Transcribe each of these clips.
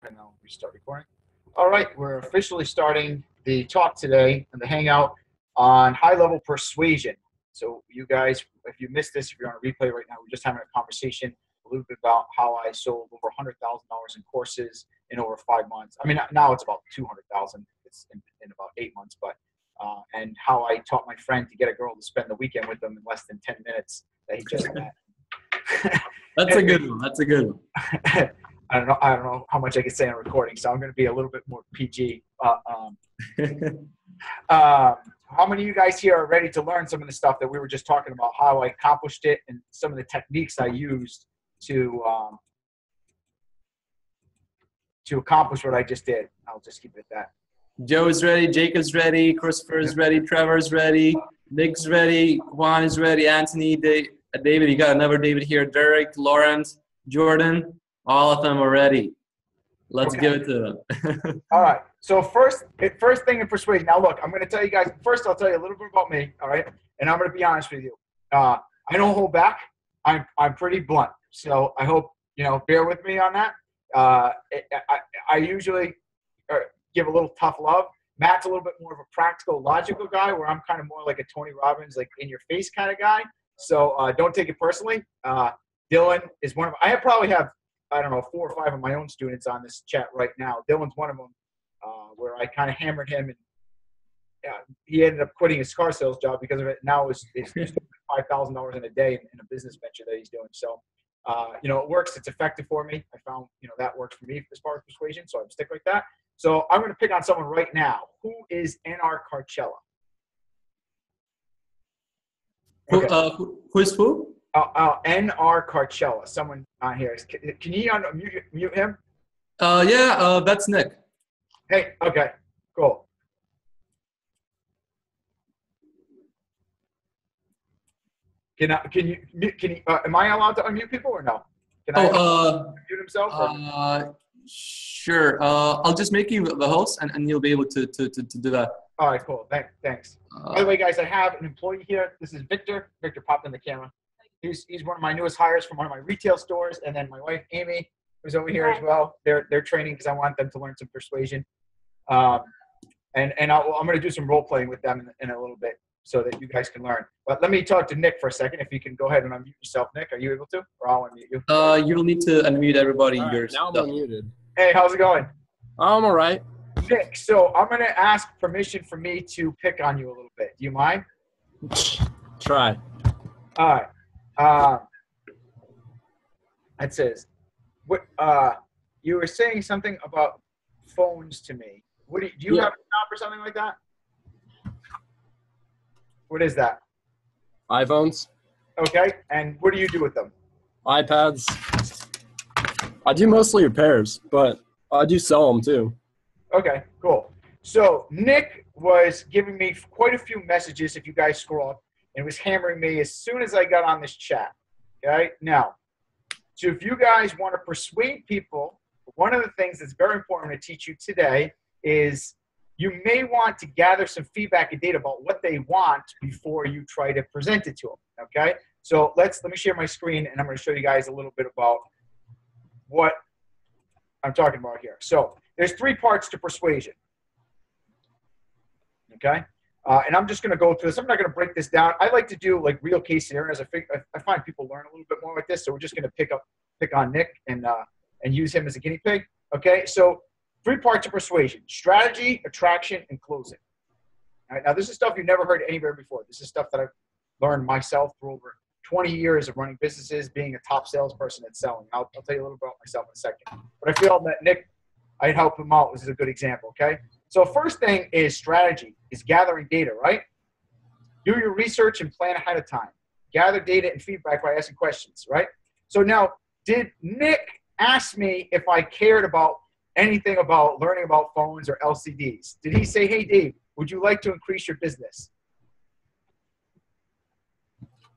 And I'll restart recording. All right, we're officially starting the talk today and the hangout on high-level persuasion. So you guys, if you missed this, if you're on a replay right now, we're just having a conversation a little bit about how I sold over $100,000 in courses in over 5 months. I mean, now it's about 200,000. It's in about 8 months, but and how I taught my friend to get a girl to spend the weekend with them in less than 10 minutes that he just met. That's a good one. That's a good one. I don't know how much I can say on recording, so I'm going to be a little bit more PG. How many of you guys here are ready to learn some of the stuff that we were just talking about, how I accomplished it, and some of the techniques I used to accomplish what I just did? I'll just keep it at that. Joe is ready. Jacob's ready. Christopher is ready. Trevor's ready. Nick's ready. Juan is ready. Anthony, David, you got another David here. Derek, Lawrence, Jordan. All of them are ready. Let's give it to them. All right. So first thing in persuasion. Now, look, I'm going to tell you guys. First, I'll tell you a little bit about me. All right, and I'm going to be honest with you. I don't hold back. I'm pretty blunt. So I hope bear with me on that. I usually give a little tough love. Matt's a little bit more of a practical, logical guy, where I'm kind of more like a Tony Robbins, like in your face kind of guy. So don't take it personally. Dylan is one of. I probably have, I don't know, 4 or 5 of my own students on this chat right now. Dylan's one of them, where I kind of hammered him, and he ended up quitting his car sales job because of it. Now it's $5,000 in a day in a business venture that he's doing. So, it works. It's effective for me. I found, that works for me as far as persuasion, so I stick like that. So I'm going to pick on someone right now. Who is N.R. Carcella? Okay. Who's who? N.R. Carcella. Someone on here. Can you mute him? That's Nick. Hey, okay, cool. Can you am I allowed to unmute people or no? Can I mute himself? Sure. I'll just make you the host, and you'll be able to do that. All right, cool. Thanks. By the way, guys, I have an employee here. This is Victor. Victor popped in the camera. He's one of my newest hires from one of my retail stores, and then my wife Amy, who's over here as well. They're training because I want them to learn some persuasion. And I'm going to do some role playing with them in a little bit so that you guys can learn. But let me talk to Nick for a second. If you can go ahead and unmute yourself, Nick. Are you able to? Or I'll unmute you. You'll need to unmute everybody. All right, now I'm unmuted. Hey, how's it going? I'm all right. Nick, so I'm going to ask permission for me to pick on you a little bit. Do you mind? Try. All right. It says, what you were saying something about phones to me. Do you have a shop or something like that? What is that? iPhones. Okay, and what do you do with them? iPads. I do mostly repairs, but I do sell them too. Okay, cool. So Nick was giving me quite a few messages, if you guys scroll up, and was hammering me as soon as I got on this chat. Okay, now, so if you guys want to persuade people, one of the things that's very important to teach you today is you may want to gather some feedback and data about what they want before you try to present it to them. Okay, so let me share my screen, and I'm going to show you guys a little bit about what I'm talking about here. So there's 3 parts to persuasion. Okay. And I'm just going to go through this. I'm not going to break this down. I like to do like real case scenarios. I find people learn a little bit more with this. So we're just going to pick on Nick and use him as a guinea pig. Okay. So 3 parts of persuasion: strategy, attraction, and closing. All right. Now this is stuff you've never heard anywhere before. This is stuff that I've learned myself through over 20 years of running businesses, being a top salesperson at selling. I'll tell you a little about myself in a second. But I feel that Nick, I'd help him out. This is a good example. Okay. So first thing is strategy, is gathering data, right? Do your research and plan ahead of time. Gather data and feedback by asking questions, right? So now, did Nick ask me if I cared about anything about learning about phones or LCDs? Did he say, hey, Dave, would you like to increase your business?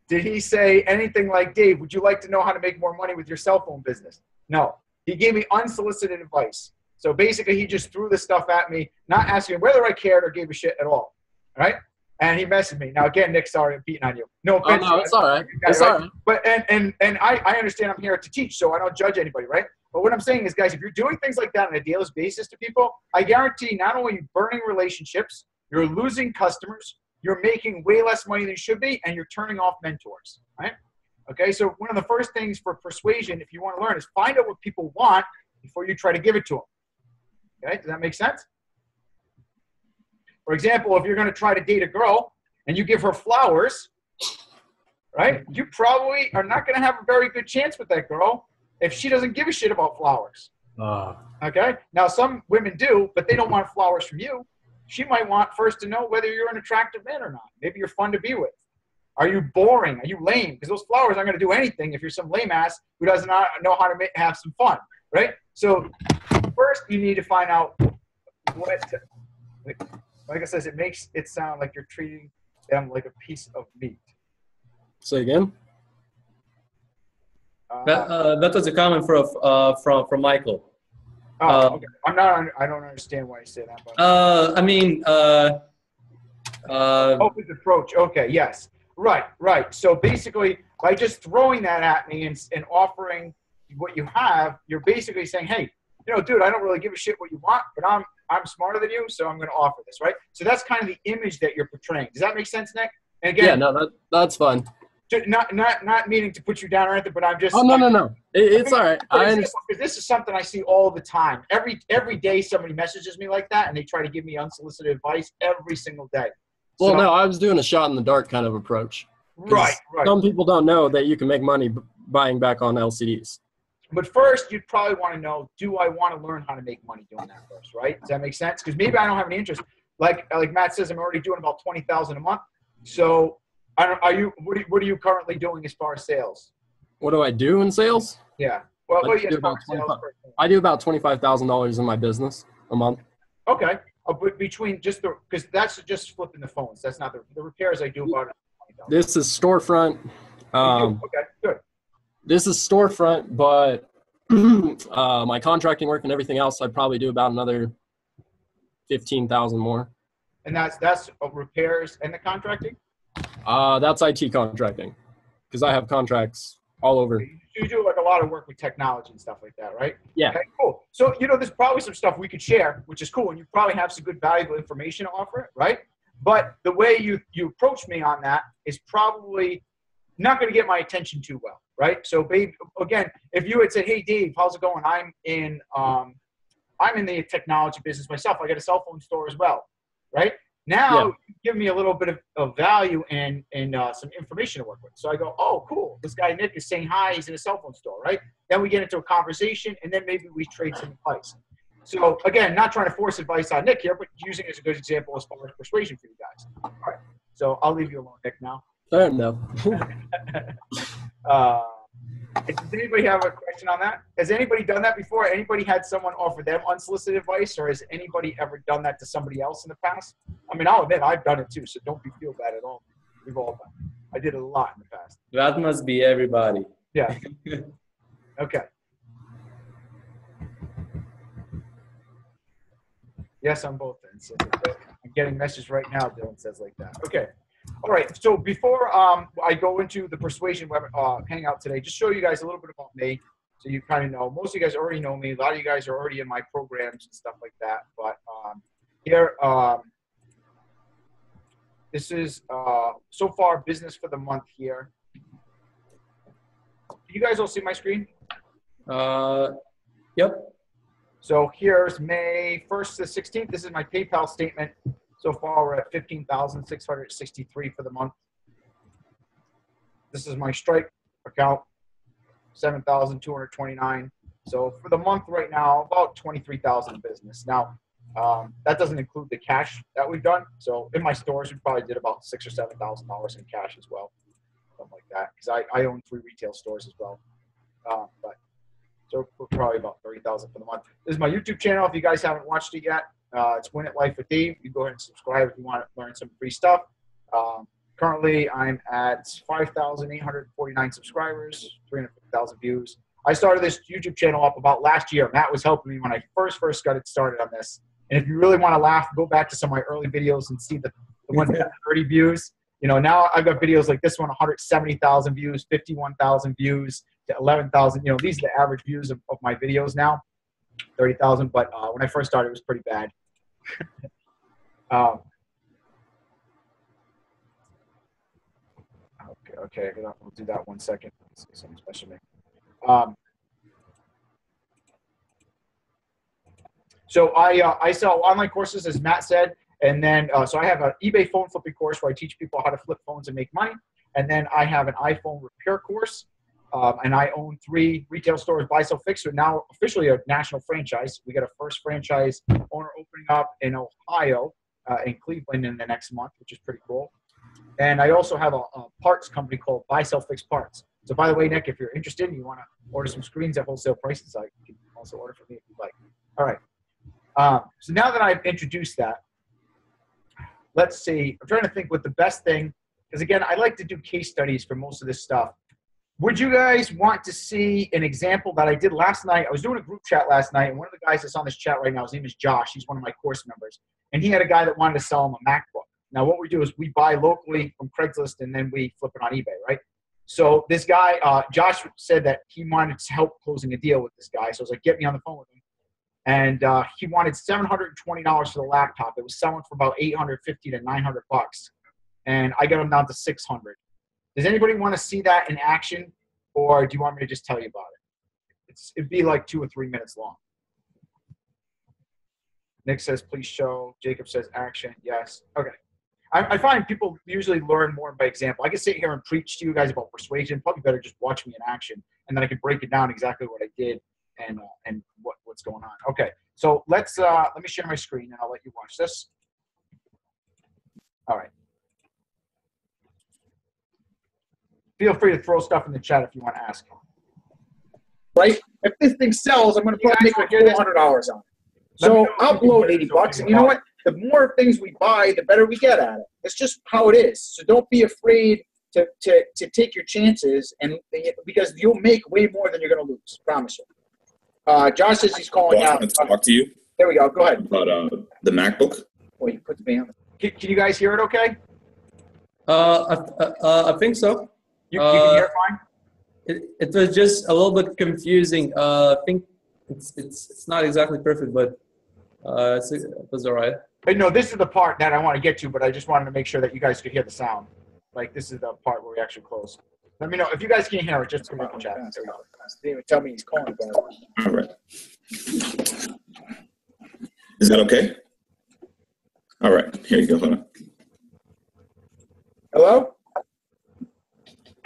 Did he say anything like, Dave, would you like to know how to make more money with your cell phone business? No. He gave me unsolicited advice. So basically, he just threw this stuff at me, not asking whether I cared or gave a shit at all. All right? And he messaged me. Now, again, Nick, sorry, I'm beating on you. No offense. Oh, no, it's all right. It's all right. But, and I understand I'm here to teach, so I don't judge anybody, right? But what I'm saying is, guys, if you're doing things like that on a daily basis to people, I guarantee not only are you burning relationships, you're losing customers, you're making way less money than you should be, and you're turning off mentors, right? Okay, so one of the first things for persuasion, if you want to learn, is find out what people want before you try to give it to them. Okay, does that make sense? For example, if you're going to try to date a girl and you give her flowers, right, you probably are not going to have a very good chance with that girl if she doesn't give a shit about flowers. Okay, now some women do, but they don't want flowers from you. She might want first to know whether you're an attractive man or not. Maybe you're fun to be with. Are you boring? Are you lame? Because those flowers aren't going to do anything if you're some lame ass who does not know how to have some fun, right? So first you need to find out what, like I said, it makes it sound like you're treating them like a piece of meat. Say again? That was a comment from Michael. Oh, okay. I don't understand why you say that. But. Open approach. Okay, yes. Right. So basically, by just throwing that at me and offering what you have, you're basically saying, hey, dude, I don't really give a shit what you want, but I'm smarter than you, so I'm going to offer this, right? So that's kind of the image that you're portraying. Does that make sense, Nick? And again, yeah, no, that's fine. Not meaning to put you down or anything, but I'm just. Oh no. It's all right. Because this is something I see all the time. Every day somebody messages me like that, and they try to give me unsolicited advice every single day. Well, no, I was doing a shot in the dark kind of approach. Right. Some people don't know that you can make money buying back on LCDs. But first, you'd probably want to know, do I want to learn how to make money doing that first, right? Does that make sense? Because maybe I don't have any interest. Like Matt says, I'm already doing about $20,000 a month. So, what are you currently doing as far as sales? What do I do in sales? Yeah. I do about $25,000 in my business a month. Okay. But between because that's just flipping the phones. That's not the repairs I do about $20,000. This is storefront. Okay, good. This is storefront, but my contracting work and everything else, I'd probably do about another $15,000 more. And that's repairs and the contracting? That's IT contracting, because I have contracts all over. You do like a lot of work with technology and stuff like that, right? Yeah. Okay, cool. So, there's probably some stuff we could share, which is cool. And you probably have some good valuable information to offer it, right? But the way you approach me on that is probably not going to get my attention too well, right? So, babe, again, if you had said, hey, Dave, how's it going? I'm in the technology business myself. I got a cell phone store as well, right? Now, you give me a little bit of value and some information to work with. So I go, oh, cool. This guy, Nick, is saying hi. He's in a cell phone store, right? Then we get into a conversation, and then maybe we trade some advice. So, again, not trying to force advice on Nick here, but using it as a good example as far as persuasion for you guys. All right. So I'll leave you alone, Nick, now. Fair enough. Does anybody have a question on that? Has anybody done that before? Anybody had someone offer them unsolicited advice, or has anybody ever done that to somebody else in the past? I mean, I'll admit I've done it too, so don't feel bad at all. We've all done it. I did it a lot in the past. That must be everybody. Yeah. Okay. Yes, on both ends. I'm getting messages right now, Dylan says like that. Okay. All right, so before I go into the Persuasion hangout today, just show you guys a little bit about me so you kind of know. Most of you guys already know me. A lot of you guys are already in my programs and stuff like that. But here, this is so far business for the month here. You guys all see my screen? Yep. So here's May 1st to 16th. This is my PayPal statement. So far, we're at $15,663 for the month. This is my Stripe account, $7,229. So for the month right now, about $23,000 in business. Now, that doesn't include the cash that we've done. So in my stores, we probably did about $6,000 or $7,000 in cash as well, something like that. Because I own 3 retail stores as well. So we're probably about $30,000 for the month. This is my YouTube channel. If you guys haven't watched it yet, it's Win It Life with Dave. You go ahead and subscribe if you want to learn some free stuff. Currently, I'm at 5,849 subscribers, 350,000 views. I started this YouTube channel up about last year. Matt was helping me when I first got it started on this. And if you really want to laugh, go back to some of my early videos and see the ones that have 30 views. Now I've got videos like this one, 170,000 views, 51,000 views. to 11,000. You know, these are the average views of my videos now, 30,000. But when I first started, it was pretty bad. Okay, we'll do that 1 second. Something special to me. So I sell online courses, as Matt said, and then so I have an eBay phone flipping course where I teach people how to flip phones and make money, and then I have an iPhone repair course, and I own 3 retail stores, Buy, Sell, Fix. We're now officially a national franchise. We got a first franchise owner opening up in Ohio, in Cleveland in the next month, which is pretty cool. And I also have a parts company called Buy, Sell, Fix Parts. So by the way, Nick, if you're interested and you want to order some screens at wholesale prices, I can also order from me if you'd like. All right. So now that I've introduced that, let's see. I'm trying to think what the best thing, because again, I like to do case studies for most of this stuff. Would you guys want to see an example that I did last night? I was doing a group chat last night, and one of the guys that's on this chat right now, his name is Josh. He's one of my course members. And he had a guy that wanted to sell him a MacBook. Now, what we do is we buy locally from Craigslist, and then we flip it on eBay, right? So this guy, Josh, said that he wanted help closing a deal with this guy. So I was like, get me on the phone with him. And he wanted $720 for the laptop. It was selling for about $850 to $900, and I got him down to $600. Does anybody want to see that in action, or do you want me to just tell you about it? It'd be like 2 or 3 minutes long. Nick says, please show. Jacob says, action. Yes. Okay. I find people usually learn more by example. I can sit here and preach to you guys about persuasion. Probably better just watch me in action, and then I can break it down exactly what I did and what's going on. Okay, so let me share my screen, and I'll let you watch this. All right. Feel free to throw stuff in the chat if you want to ask. Right? If this thing sells, I'm going to probably make $400 on it. So I'll blow $80, and you know what? The more things we buy, the better we get at it. It's just how it is. So don't be afraid to take your chances, and because you'll make way more than you're going to lose. Promise you. Josh says he's calling out. To talk to you. There we go. Go ahead. About the MacBook. Boy, you put the band. Can you guys hear it okay? I think so. You can hear it fine? It was just a little bit confusing. I think it's not exactly perfect, but it was all right. No, this is the part that I want to get to, but I just wanted to make sure that you guys could hear the sound. Like, this is the part where we actually close. Let me know. If you guys can't hear it, just put it in the chat. There we go. Didn't even tell me he's calling about it. All right. Is that okay? All right. Here you go. Hold on. Hello?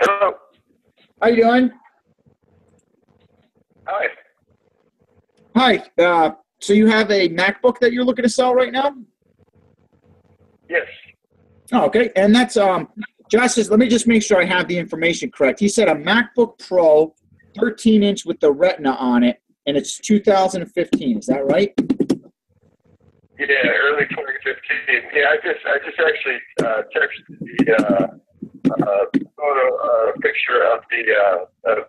Hello. How you doing? Hi. Hi. So you have a MacBook that you're looking to sell right now? Yes. Oh, okay. And that's Josh says, let me just make sure I have the information correct. He said a MacBook Pro, 13-inch with the Retina on it, and it's 2015. Is that right? Yeah, early 2015. Yeah, I just actually texted the photo picture of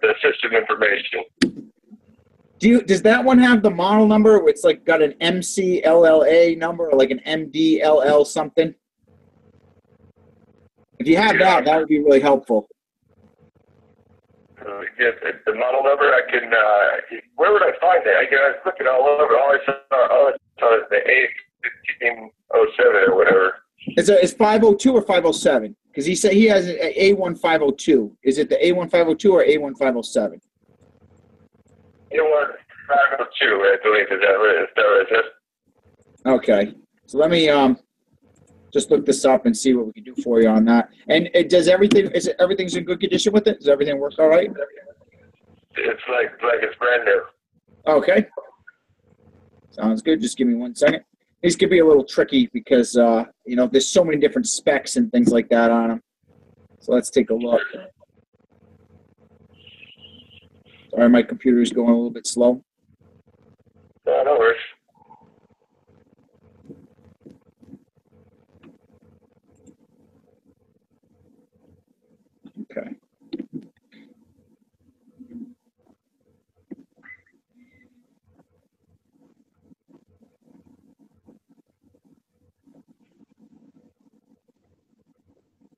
the system information. Does that one have the model number? It's like got an MCLLA number or like an MDLL something? If you have that would be really helpful. Get the model number. I can. Where would I find that? I was looking all over. All I saw is the A1507 or whatever. It's 502 or 507? Because he said he has an A1502. Is it the A1502 or A1507? A1502, I believe. Is that it? Okay. So let me just look this up and see what we can do for you on that. And everything's in good condition with it? Does everything work all right? It's like it's brand new. Okay. Sounds good. Just give me 1 second. These could be a little tricky because, there's so many different specs and things like that on them. So let's take a look. Sorry, my computer is going a little bit slow. No worries. Okay.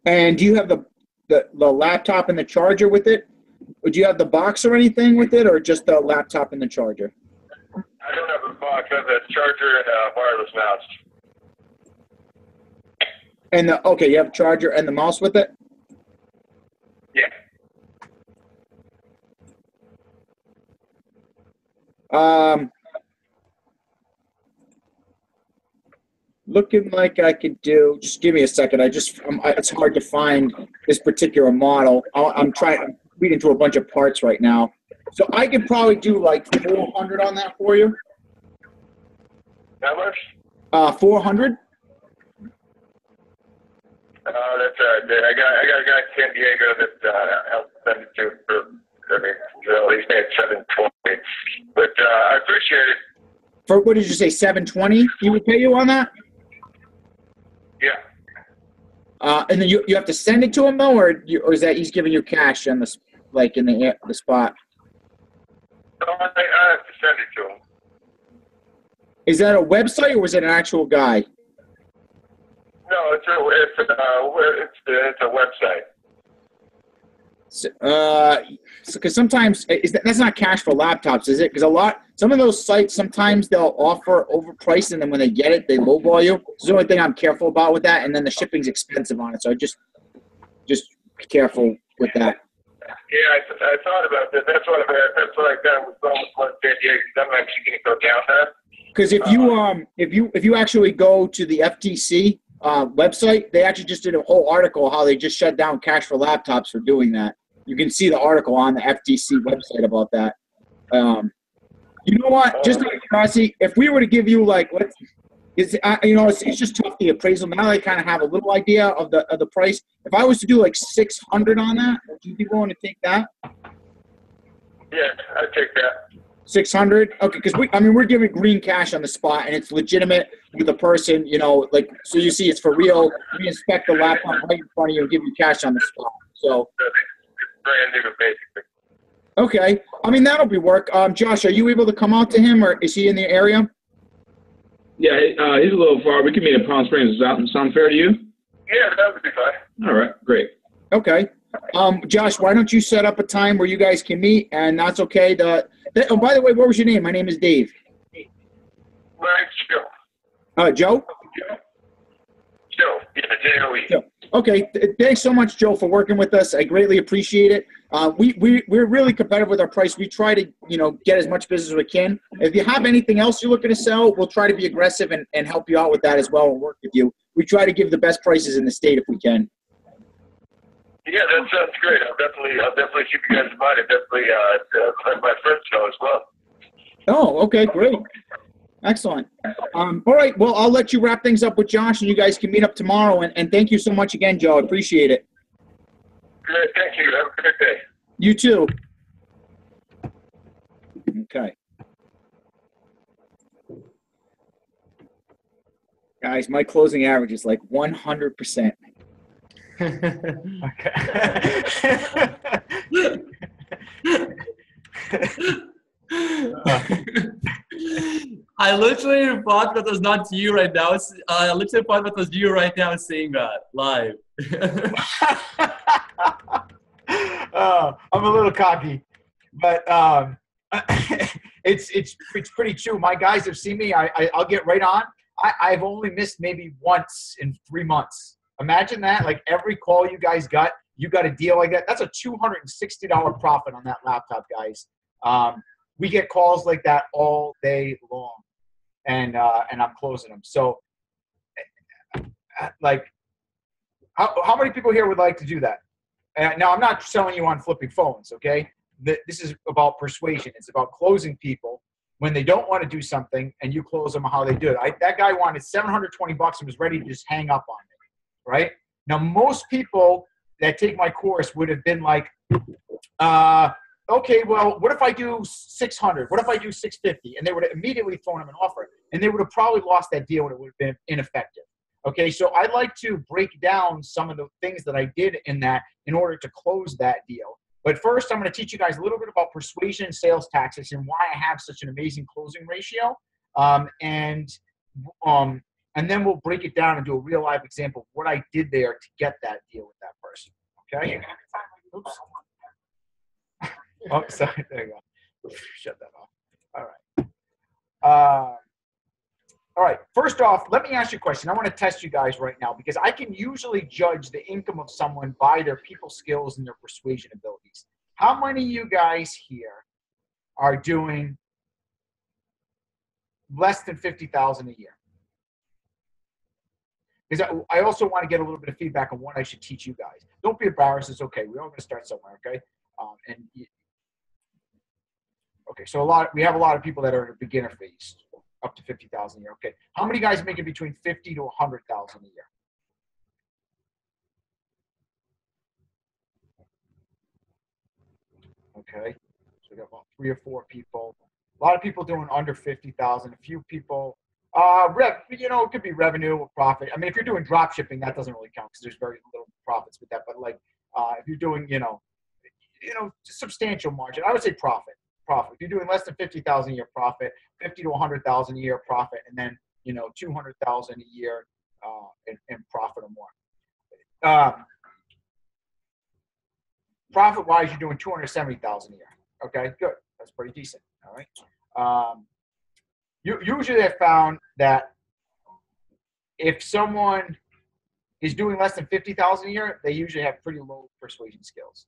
And do you have the laptop and the charger with it? Would you have the box or anything with it, or just the laptop and the charger? I don't have a box. I have a charger and a wireless mouse. And okay, you have a charger and the mouse with it? Yeah. Looking like I could do. Just give me a second. It's hard to find this particular model. I'm reading through a bunch of parts right now, so I could probably do like 400 on that for you. How much? 400. That's I got a guy in San Diego that helped send it to. He's made 720, but I appreciate it. For what did you say? 720? You would pay you on that? Yeah. And then you have to send it to him though, or is that he's giving you cash on the in the spot? No, I have to send it to him. Is that a website or was it an actual guy? No, it's a website. Because sometimes that's not cash for laptops, is it? Because some of those sites sometimes they'll offer overpriced, and then when they get it, they lowball you. It's the only thing I'm careful about with that, and then the shipping's expensive on it, so just be careful with that. Yeah, I thought about that. That's what I got with San Diego. I'm actually going to go down there. Because if you actually go to the FTC website, they actually just did a whole article how they just shut down cash for laptops for doing that. You can see the article on the FTC website about that. You know what? Just out of curiosity, if we were to give you it's just tough, the appraisal. Now they kind of have a little idea of the price. If I was to do like 600 on that, would you be willing to take that? Yeah, I'd take that. 600? Okay, because we're giving green cash on the spot, and it's legitimate with the person, so you see it's for real. We inspect the laptop right in front of you and give you cash on the spot. So it's brand new, basically. Okay. That'll be work. Josh, are you able to come out to him, or is he in the area? Yeah, he's a little far. We can meet in Palm Springs. Does that sound fair to you? Yeah, that would be fine. All right, great. Okay. Josh, why don't you set up a time where you guys can meet, and that's okay. Oh, by the way, what was your name? My name is Dave. My name's Joe. Joe? Joe. Yeah, J-O-E. Joe. Okay. Thanks so much, Joe, for working with us. I greatly appreciate it. We're really competitive with our price. We try to, get as much business as we can. If you have anything else you're looking to sell, we'll try to be aggressive and help you out with that as well and work with you. We try to give the best prices in the state if we can. Yeah, that sounds great. I'll definitely keep you guys in mind. And definitely let my friends know as well. Oh, okay, great. Excellent. All right, well, I'll let you wrap things up with Josh, and you guys can meet up tomorrow. And thank you so much again, Joe. I appreciate it. Great, thank you. Have a great day. You too. Okay. Guys, my closing average is like 100%. Okay. I literally thought that was not you right now. I literally thought that was you right now saying that live. I'm a little cocky, but it's pretty true. My guys have seen me. I'll get right on. I've only missed maybe once in 3 months. Imagine that. Like every call you guys got, you got a deal like that. That's a $260 profit on that laptop, guys. We get calls like that all day long, and I'm closing them. So, like, how many people here would like to do that? Now, I'm not selling you on flipping phones, okay? This is about persuasion. It's about closing people when they don't want to do something, and you close them how they do it. That guy wanted $720 and was ready to just hang up on me, right? Now, most people that take my course would have been like, okay, well, what if I do 600? What if I do 650? And they would have immediately thrown him an offer, and they would have probably lost that deal, and it would have been ineffective. Okay, so I like to break down some of the things that I did in that in order to close that deal. But first, I'm going to teach you guys a little bit about persuasion and sales tactics and why I have such an amazing closing ratio. And then we'll break it down and do a real life example of what I did there to get that deal with that person. Okay? Oops. Oh, sorry. There you go. Shut that off. All right. All right. First off, let me ask you a question. I want to test you guys right now because I can usually judge the income of someone by their people skills and their persuasion abilities. How many of you guys here are doing less than $50,000 a year? Because I also want to get a little bit of feedback on what I should teach you guys. Don't be embarrassed. It's okay. We're all going to start somewhere, okay? Okay, so we have a lot of people that are in a beginner phase, up to $50,000 a year. Okay, how many guys make it between $50,000 to $100,000 a year? Okay, so we got about 3 or 4 people. A lot of people doing under 50,000. A few people, it could be revenue or profit. I mean, if you're doing drop shipping, that doesn't really count because there's very little profits with that. But like, if you're doing, substantial margin, I would say profit. If you're doing less than 50,000 a year, profit. 50 to 100,000 a year, profit, and then 200,000 a year in profit or more. Profit-wise, you're doing 270,000 a year. Okay, good. That's pretty decent. All right. Usually, I found that if someone is doing less than 50,000 a year, they usually have pretty low persuasion skills.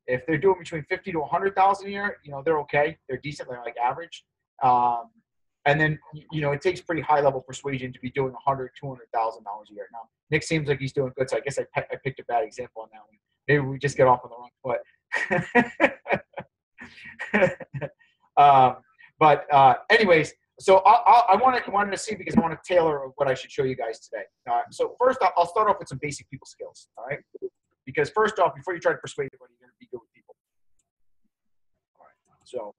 If they're doing between 50 to 100,000 a year, they're okay. They're decent. They're like average. And then, it takes pretty high level persuasion to be doing $100,000, $200,000 a year. Now, Nick seems like he's doing good, so I guess I picked a bad example on that one. Maybe we just get off on the wrong foot. Anyways, so I wanted to see because I want to tailor what I should show you guys today. So first off, I'll start off with some basic people skills. All right. Because first off, before you try to persuade anybody, you're going to be good with people. All right. So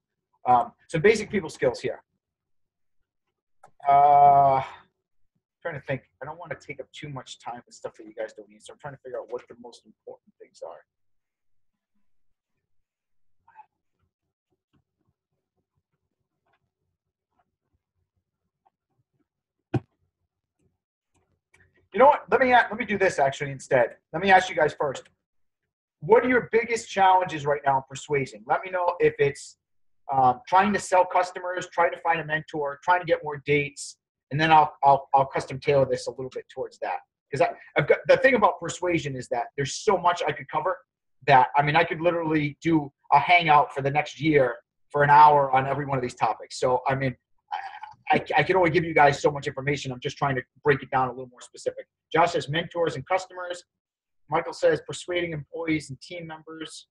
some basic people skills here. Trying to think. I don't want to take up too much time with stuff that you guys don't need. So I'm trying to figure out what the most important things are. You know what? Let me do this actually instead. Let me ask you guys first. What are your biggest challenges right now in persuasion? Let me know if it's trying to sell customers, trying to find a mentor, trying to get more dates, and then I'll custom tailor this a little bit towards that. Because I've got the thing about persuasion is that there's so much I could cover that I could literally do a hangout for the next year for an hour on every one of these topics. So I can only give you guys so much information. I'm just trying to break it down a little more specific. Josh says mentors and customers. Michael says persuading employees and team members.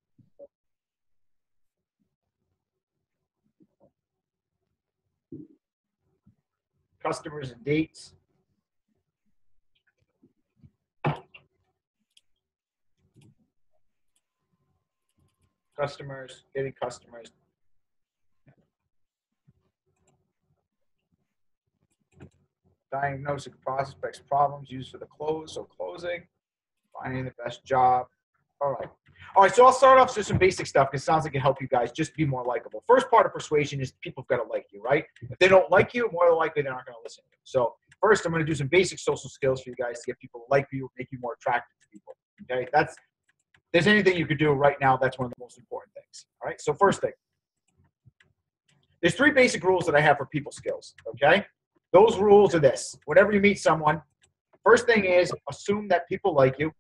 Customers and dates. Customers, getting customers. Diagnosing prospects' problems used for the close, so closing. Finding the best job. All right, so I'll start off with some basic stuff because it sounds like it help you guys just be more likable. First part of persuasion is people have got to like you, right? If they don't like you, more than likely they're not going to listen to you. So first, I'm going to do some basic social skills for you guys to get people to like you, make you more attractive to people. Okay, if there's anything you could do right now, that's one of the most important things. All right, so first thing. There's 3 basic rules that I have for people skills, okay? Those rules are this. Whenever you meet someone, first thing is assume that people like you.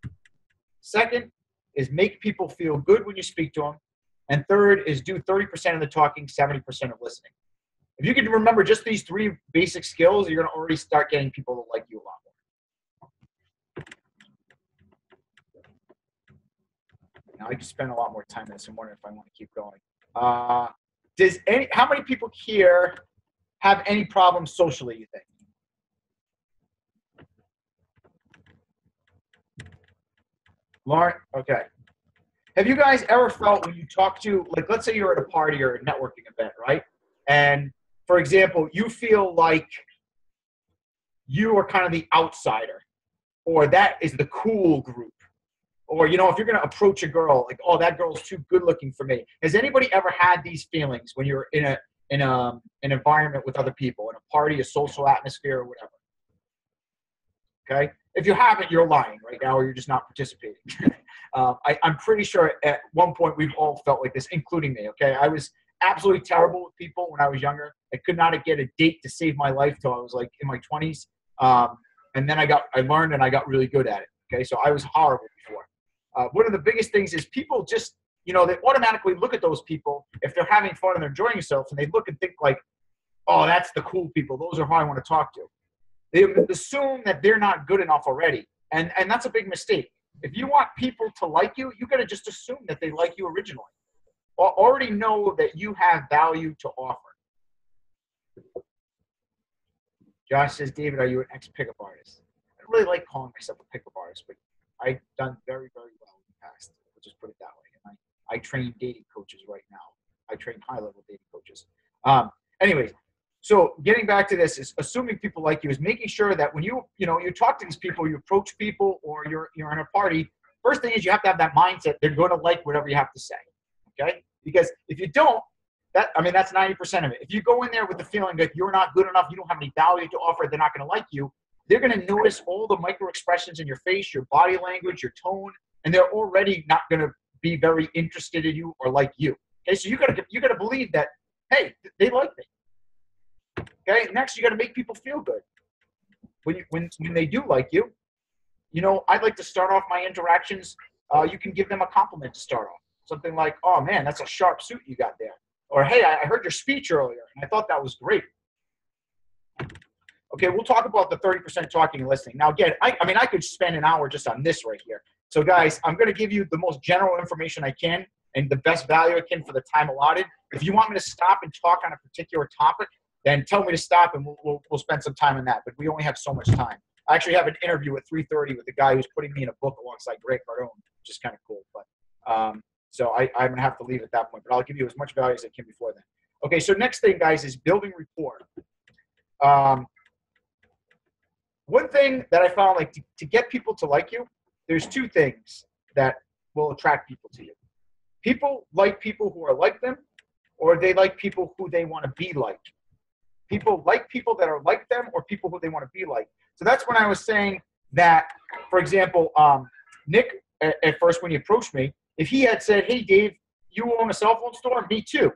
Second is make people feel good when you speak to them. And third is do 30% of the talking, 70% of listening. If you can remember just these 3 basic skills, you're going to already start getting people to like you a lot more. Now I can spend a lot more time on this. I'm wondering if I want to keep going. How many people here have any problems socially, you think? Lauren, okay. Have you guys ever felt when you talk to, like, let's say you're at a party or a networking event, right? And, for example, you feel like you are kind of the outsider, or that is the cool group. Or, if you're going to approach a girl, like, oh, that girl's too good looking for me. Has anybody ever had these feelings when you're in an environment with other people, in a party, a social atmosphere, or whatever? Okay? If you haven't, you're lying right now, or you're just not participating. I'm pretty sure at one point we've all felt like this, including me. Okay, I was absolutely terrible with people when I was younger. I could not get a date to save my life till I was like in my 20s, and then I learned and I got really good at it. Okay, so I was horrible before. One of the biggest things is people just, they automatically look at those people if they're having fun and they're enjoying themselves, and they look and think like, oh, that's the cool people. Those are who I want to talk to. They assume that they're not good enough already, and that's a big mistake. If you want people to like you, you got to just assume that they like you originally, or already know that you have value to offer. Josh says, David, are you an ex-pickup artist? I don't really like calling myself a pickup artist, but I've done very, very well in the past. We'll just put it that way. And I train dating coaches right now. I train high-level dating coaches. Anyways, so getting back to this is assuming people like you is making sure that when you talk to these people, you approach people, or you're in a party, first thing is you have to have that mindset they're going to like whatever you have to say, okay? Because if you don't, that's 90% of it. If you go in there with the feeling that you're not good enough, you don't have any value to offer, they're not going to like you, they're going to notice all the micro expressions in your face, your body language, your tone, and they're already not going to be very interested in you or like you. Okay, so you got to believe that, hey, they like me. Okay, next you got to make people feel good. When they do like you, I'd like to start off my interactions. You can give them a compliment to start off. Something like, oh man, that's a sharp suit you got there. Or, hey, I heard your speech earlier, and I thought that was great. Okay, we'll talk about the 30% talking and listening. Now, again, I could spend an hour just on this right here. So, guys, I'm going to give you the most general information I can and the best value I can for the time allotted. If you want me to stop and talk on a particular topic, then tell me to stop, and we'll spend some time on that. But we only have so much time. I actually have an interview at 3:30 with the guy who's putting me in a book alongside Greg Cardone, which is kind of cool. But so I'm going to have to leave at that point. But I'll give you as much value as I can before then. Okay, so next thing, guys, is building rapport. One thing that I found, like, to get people to like you, there's two things that will attract people to you. People like people who are like them, or they like people who they want to be like. People like people that are like them, or people who they want to be like. So that's when I was saying that, for example, Nick, at first when he approached me, if he had said, hey, Dave, you own a cell phone store? Me too.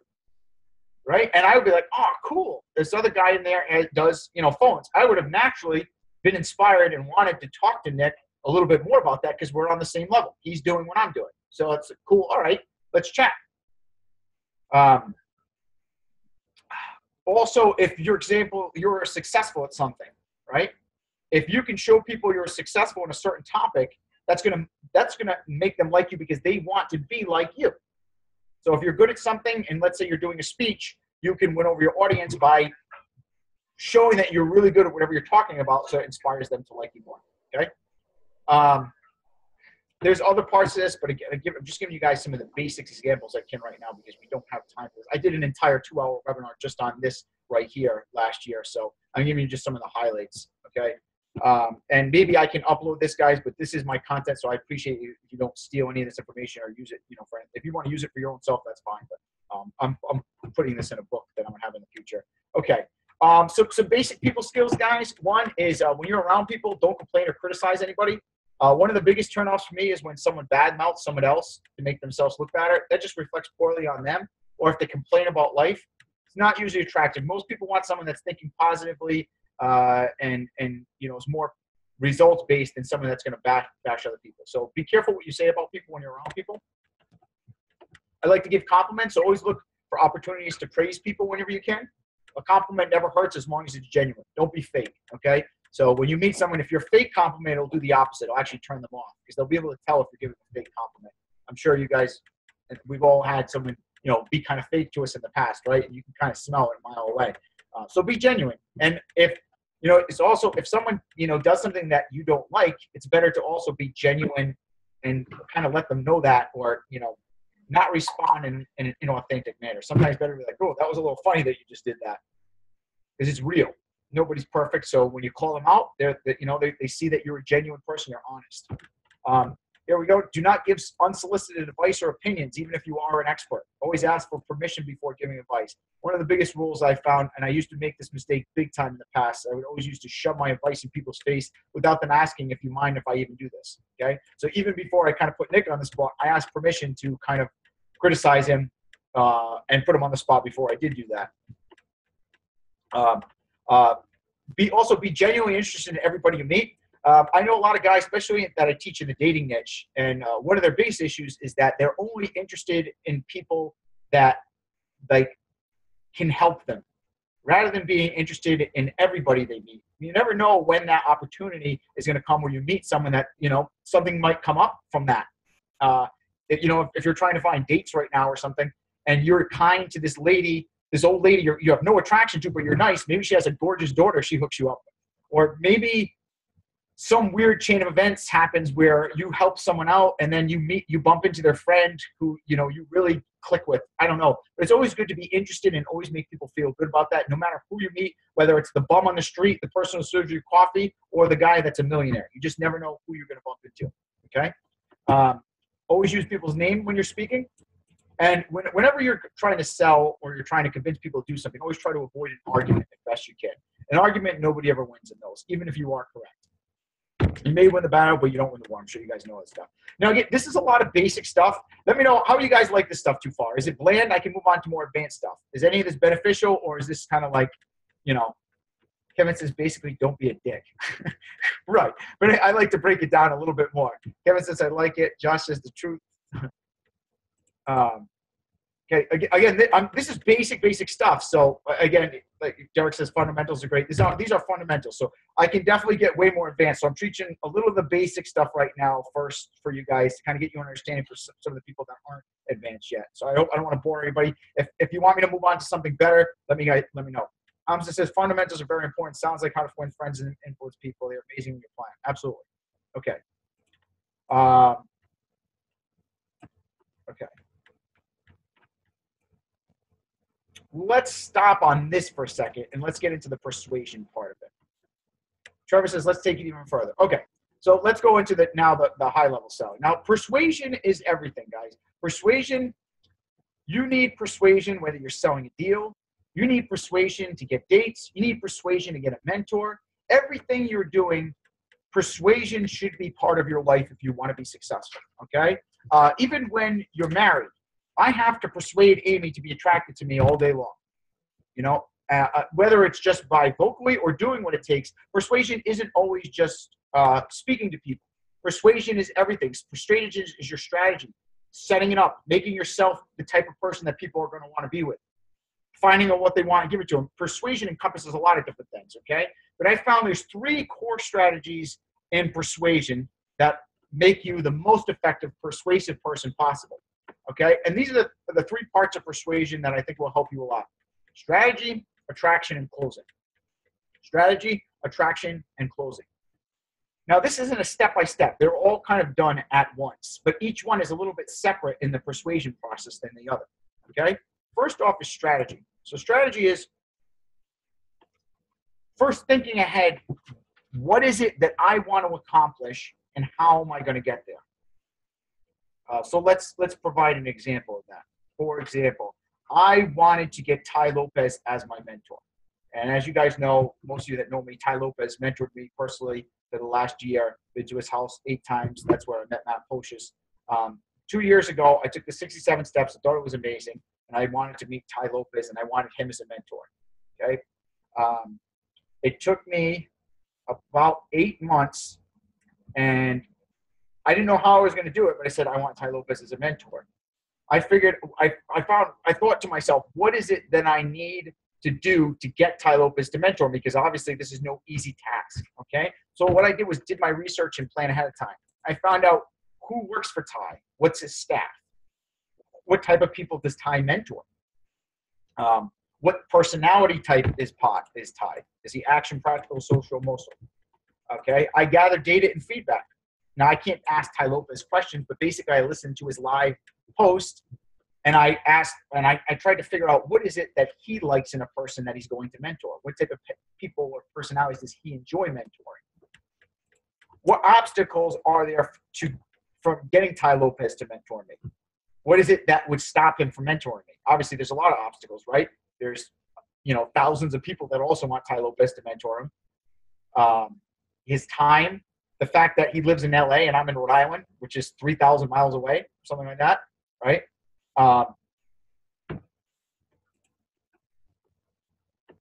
Right? And I would be like, oh, cool. This other guy in there does, phones. I would have naturally been inspired and wanted to talk to Nick a little bit more about that because we're on the same level. He's doing what I'm doing. So it's cool. All right, let's chat. Also, if you're successful at something, right? If you can show people you're successful in a certain topic, that's gonna make them like you because they want to be like you. So if you're good at something, and let's say you're doing a speech, you can win over your audience by showing that you're really good at whatever you're talking about, so it inspires them to like you more. Okay. There's other parts of this, but again, I'm just giving you guys some of the basic examples I can right now because we don't have time for this. I did an entire 2-hour webinar just on this right here last year, so I'm giving you just some of the highlights. Okay. And maybe I can upload this, guys, but this is my content, so I appreciate you if you don't steal any of this information or use it, if you want to use it for your own self, that's fine. But I'm putting this in a book that I'm gonna have in the future. Okay. So some basic people skills, guys. One is when you're around people, don't complain or criticize anybody. One of the biggest turnoffs for me is when someone badmouths someone else to make themselves look better. That just reflects poorly on them. Or if they complain about life, it's not usually attractive. Most people want someone that's thinking positively and is more results based than someone that's going to bash other people. So be careful what you say about people when you're around people. I like to give compliments. So always look for opportunities to praise people whenever you can. A compliment never hurts as long as it's genuine. Don't be fake, okay? So when you meet someone, if you're fake compliment, it'll do the opposite. It'll actually turn them off because they'll be able to tell if you're giving a fake compliment. I'm sure you guys, we've all had someone, be kind of fake to us in the past, right? And you can kind of smell it a mile away. So be genuine. And if, it's also, if someone, does something that you don't like, it's better to also be genuine and kind of let them know that, or, not respond in an inauthentic manner. Sometimes better to be like, oh, that was a little funny that you just did that. Because it's real. Nobody's perfect. So when you call them out, they see that you're a genuine person. You're honest. Here we go. Do not give unsolicited advice or opinions, even if you are an expert. Always ask for permission before giving advice. One of the biggest rules I found, and I used to make this mistake big time in the past, I would always used to shove my advice in people's face without them asking if you mind if I even do this, okay? So even before I kind of put Nick on the spot, I asked permission to kind of criticize him and put him on the spot before I did do that. Also be genuinely interested in everybody you meet. I know a lot of guys, especially that I teach in the dating niche, and one of their biggest issues is that they're only interested in people that like can help them, rather than being interested in everybody they meet. You never know when that opportunity is going to come where you meet someone that, you know, something might come up from that. You know, if you're trying to find dates right now or something, and you're kind to this lady, this old lady you have no attraction to, but you're nice. Maybe she has a gorgeous daughter she hooks you up with. Or maybe some weird chain of events happens where you help someone out and then you bump into their friend who, you know, you really click with. I don't know. But it's always good to be interested and always make people feel good about that, no matter who you meet, whether it's the bum on the street, the person who serves you coffee, or the guy that's a millionaire. You just never know who you're going to bump into, okay? Always use people's name when you're speaking. And whenever you're trying to sell or you're trying to convince people to do something, always try to avoid an argument as best you can. An argument, nobody ever wins in those, even if you are correct. You may win the battle, but you don't win the war. I'm sure you guys know that stuff. Now, again, this is a lot of basic stuff. Let me know how you guys like this stuff too far. Is it bland? I can move on to more advanced stuff. Is any of this beneficial, or is this kind of like, you know, Kevin says basically don't be a dick. Right. But I like to break it down a little bit more. Kevin says I like it. Josh says the truth. Okay, again, this is basic stuff. So again, like Derek says, fundamentals are great. These are fundamentals. So I can definitely get way more advanced. So I'm teaching a little of the basic stuff right now first for you guys to kind of get you an understanding for some of the people that aren't advanced yet. So I don't want to bore everybody. If you want me to move on to something better, let me know. Hamza says fundamentals are very important. Sounds like how to win friends and influence people. They're amazing when you plan. Absolutely. Okay. Okay. Let's stop on this for a second and let's get into the persuasion part of it. Trevor says, let's take it even further. Okay, so let's go into the high level selling. Now, persuasion is everything, guys. Persuasion, you need persuasion whether you're selling a deal. You need persuasion to get dates. You need persuasion to get a mentor. Everything you're doing, persuasion should be part of your life if you want to be successful, okay? Even when you're married, I have to persuade Amy to be attracted to me all day long. You know, whether it's just by vocally or doing what it takes, persuasion isn't always just speaking to people. Persuasion is everything. Persuasion is your strategy, setting it up, making yourself the type of person that people are going to want to be with, finding out what they want and give it to them. Persuasion encompasses a lot of different things, okay? But I found there's 3 core strategies in persuasion that make you the most effective persuasive person possible. Okay, and these are the 3 parts of persuasion that I think will help you a lot. Strategy, attraction, and closing. Strategy, attraction, and closing. Now, this isn't a step-by-step. They're all kind of done at once, but each one is a little bit separate in the persuasion process than the other. Okay, first off is strategy. So strategy is first thinking ahead, what is it that I want to accomplish and how am I going to get there? So let's provide an example of that. For example, I wanted to get Tai Lopez as my mentor. And as you guys know, most of you that know me, Tai Lopez mentored me personally for the last year. Been to his house 8 times. That's where I met Matt Pocious. 2 years ago, I took the 67 steps. I thought it was amazing. And I wanted to meet Tai Lopez, and I wanted him as a mentor. Okay. It took me about 8 months, and I didn't know how I was going to do it, but I said, I want Tai Lopez as a mentor. I figured, I thought to myself, what is it that I need to do to get Tai Lopez to mentor me? Because obviously this is no easy task, okay? So what I did was did my research and plan ahead of time. I found out who works for Tai, what's his staff, what type of people does Tai mentor, what personality type is Tai? Is he action, practical, social, emotional? Okay, I gather data and feedback. Now, I can't ask Tai Lopez questions, but basically I listened to his live post, and I asked, and I tried to figure out what is it that he likes in a person that he's going to mentor? What type of people or personalities does he enjoy mentoring? What obstacles are there from getting Ty Lopez to mentor me? What is it that would stop him from mentoring me? Obviously, there's a lot of obstacles, right? There's, thousands of people that also want Ty Lopez to mentor him. His time, the fact that he lives in LA and I'm in Rhode Island, which is 3,000 miles away, something like that, right?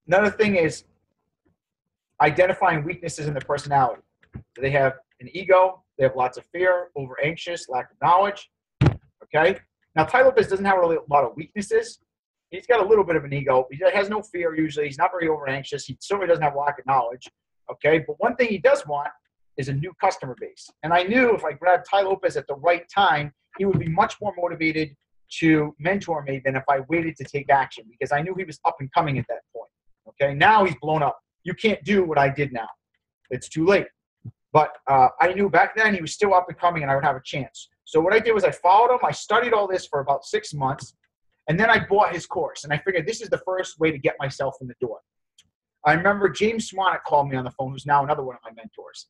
Another thing is identifying weaknesses in their personality. Do they have an ego? They have lots of fear, over anxious, lack of knowledge. Okay. Now, Ty Lopez doesn't have really a lot of weaknesses. He's got a little bit of an ego. He has no fear usually. He's not very over anxious. He certainly doesn't have a lack of knowledge. Okay. But one thing he does want is a new customer base. And I knew if I grabbed Ty Lopez at the right time, he would be much more motivated to mentor me than if I waited to take action, because I knew he was up and coming at that point. Okay. Now he's blown up. You can't do what I did now. It's too late. But I knew back then he was still up and coming and I would have a chance. So what I did was I followed him. I studied all this for about 6 months. And then I bought his course. And I figured this is the first way to get myself in the door. I remember James Swanwick called me on the phone, who's now another one of my mentors.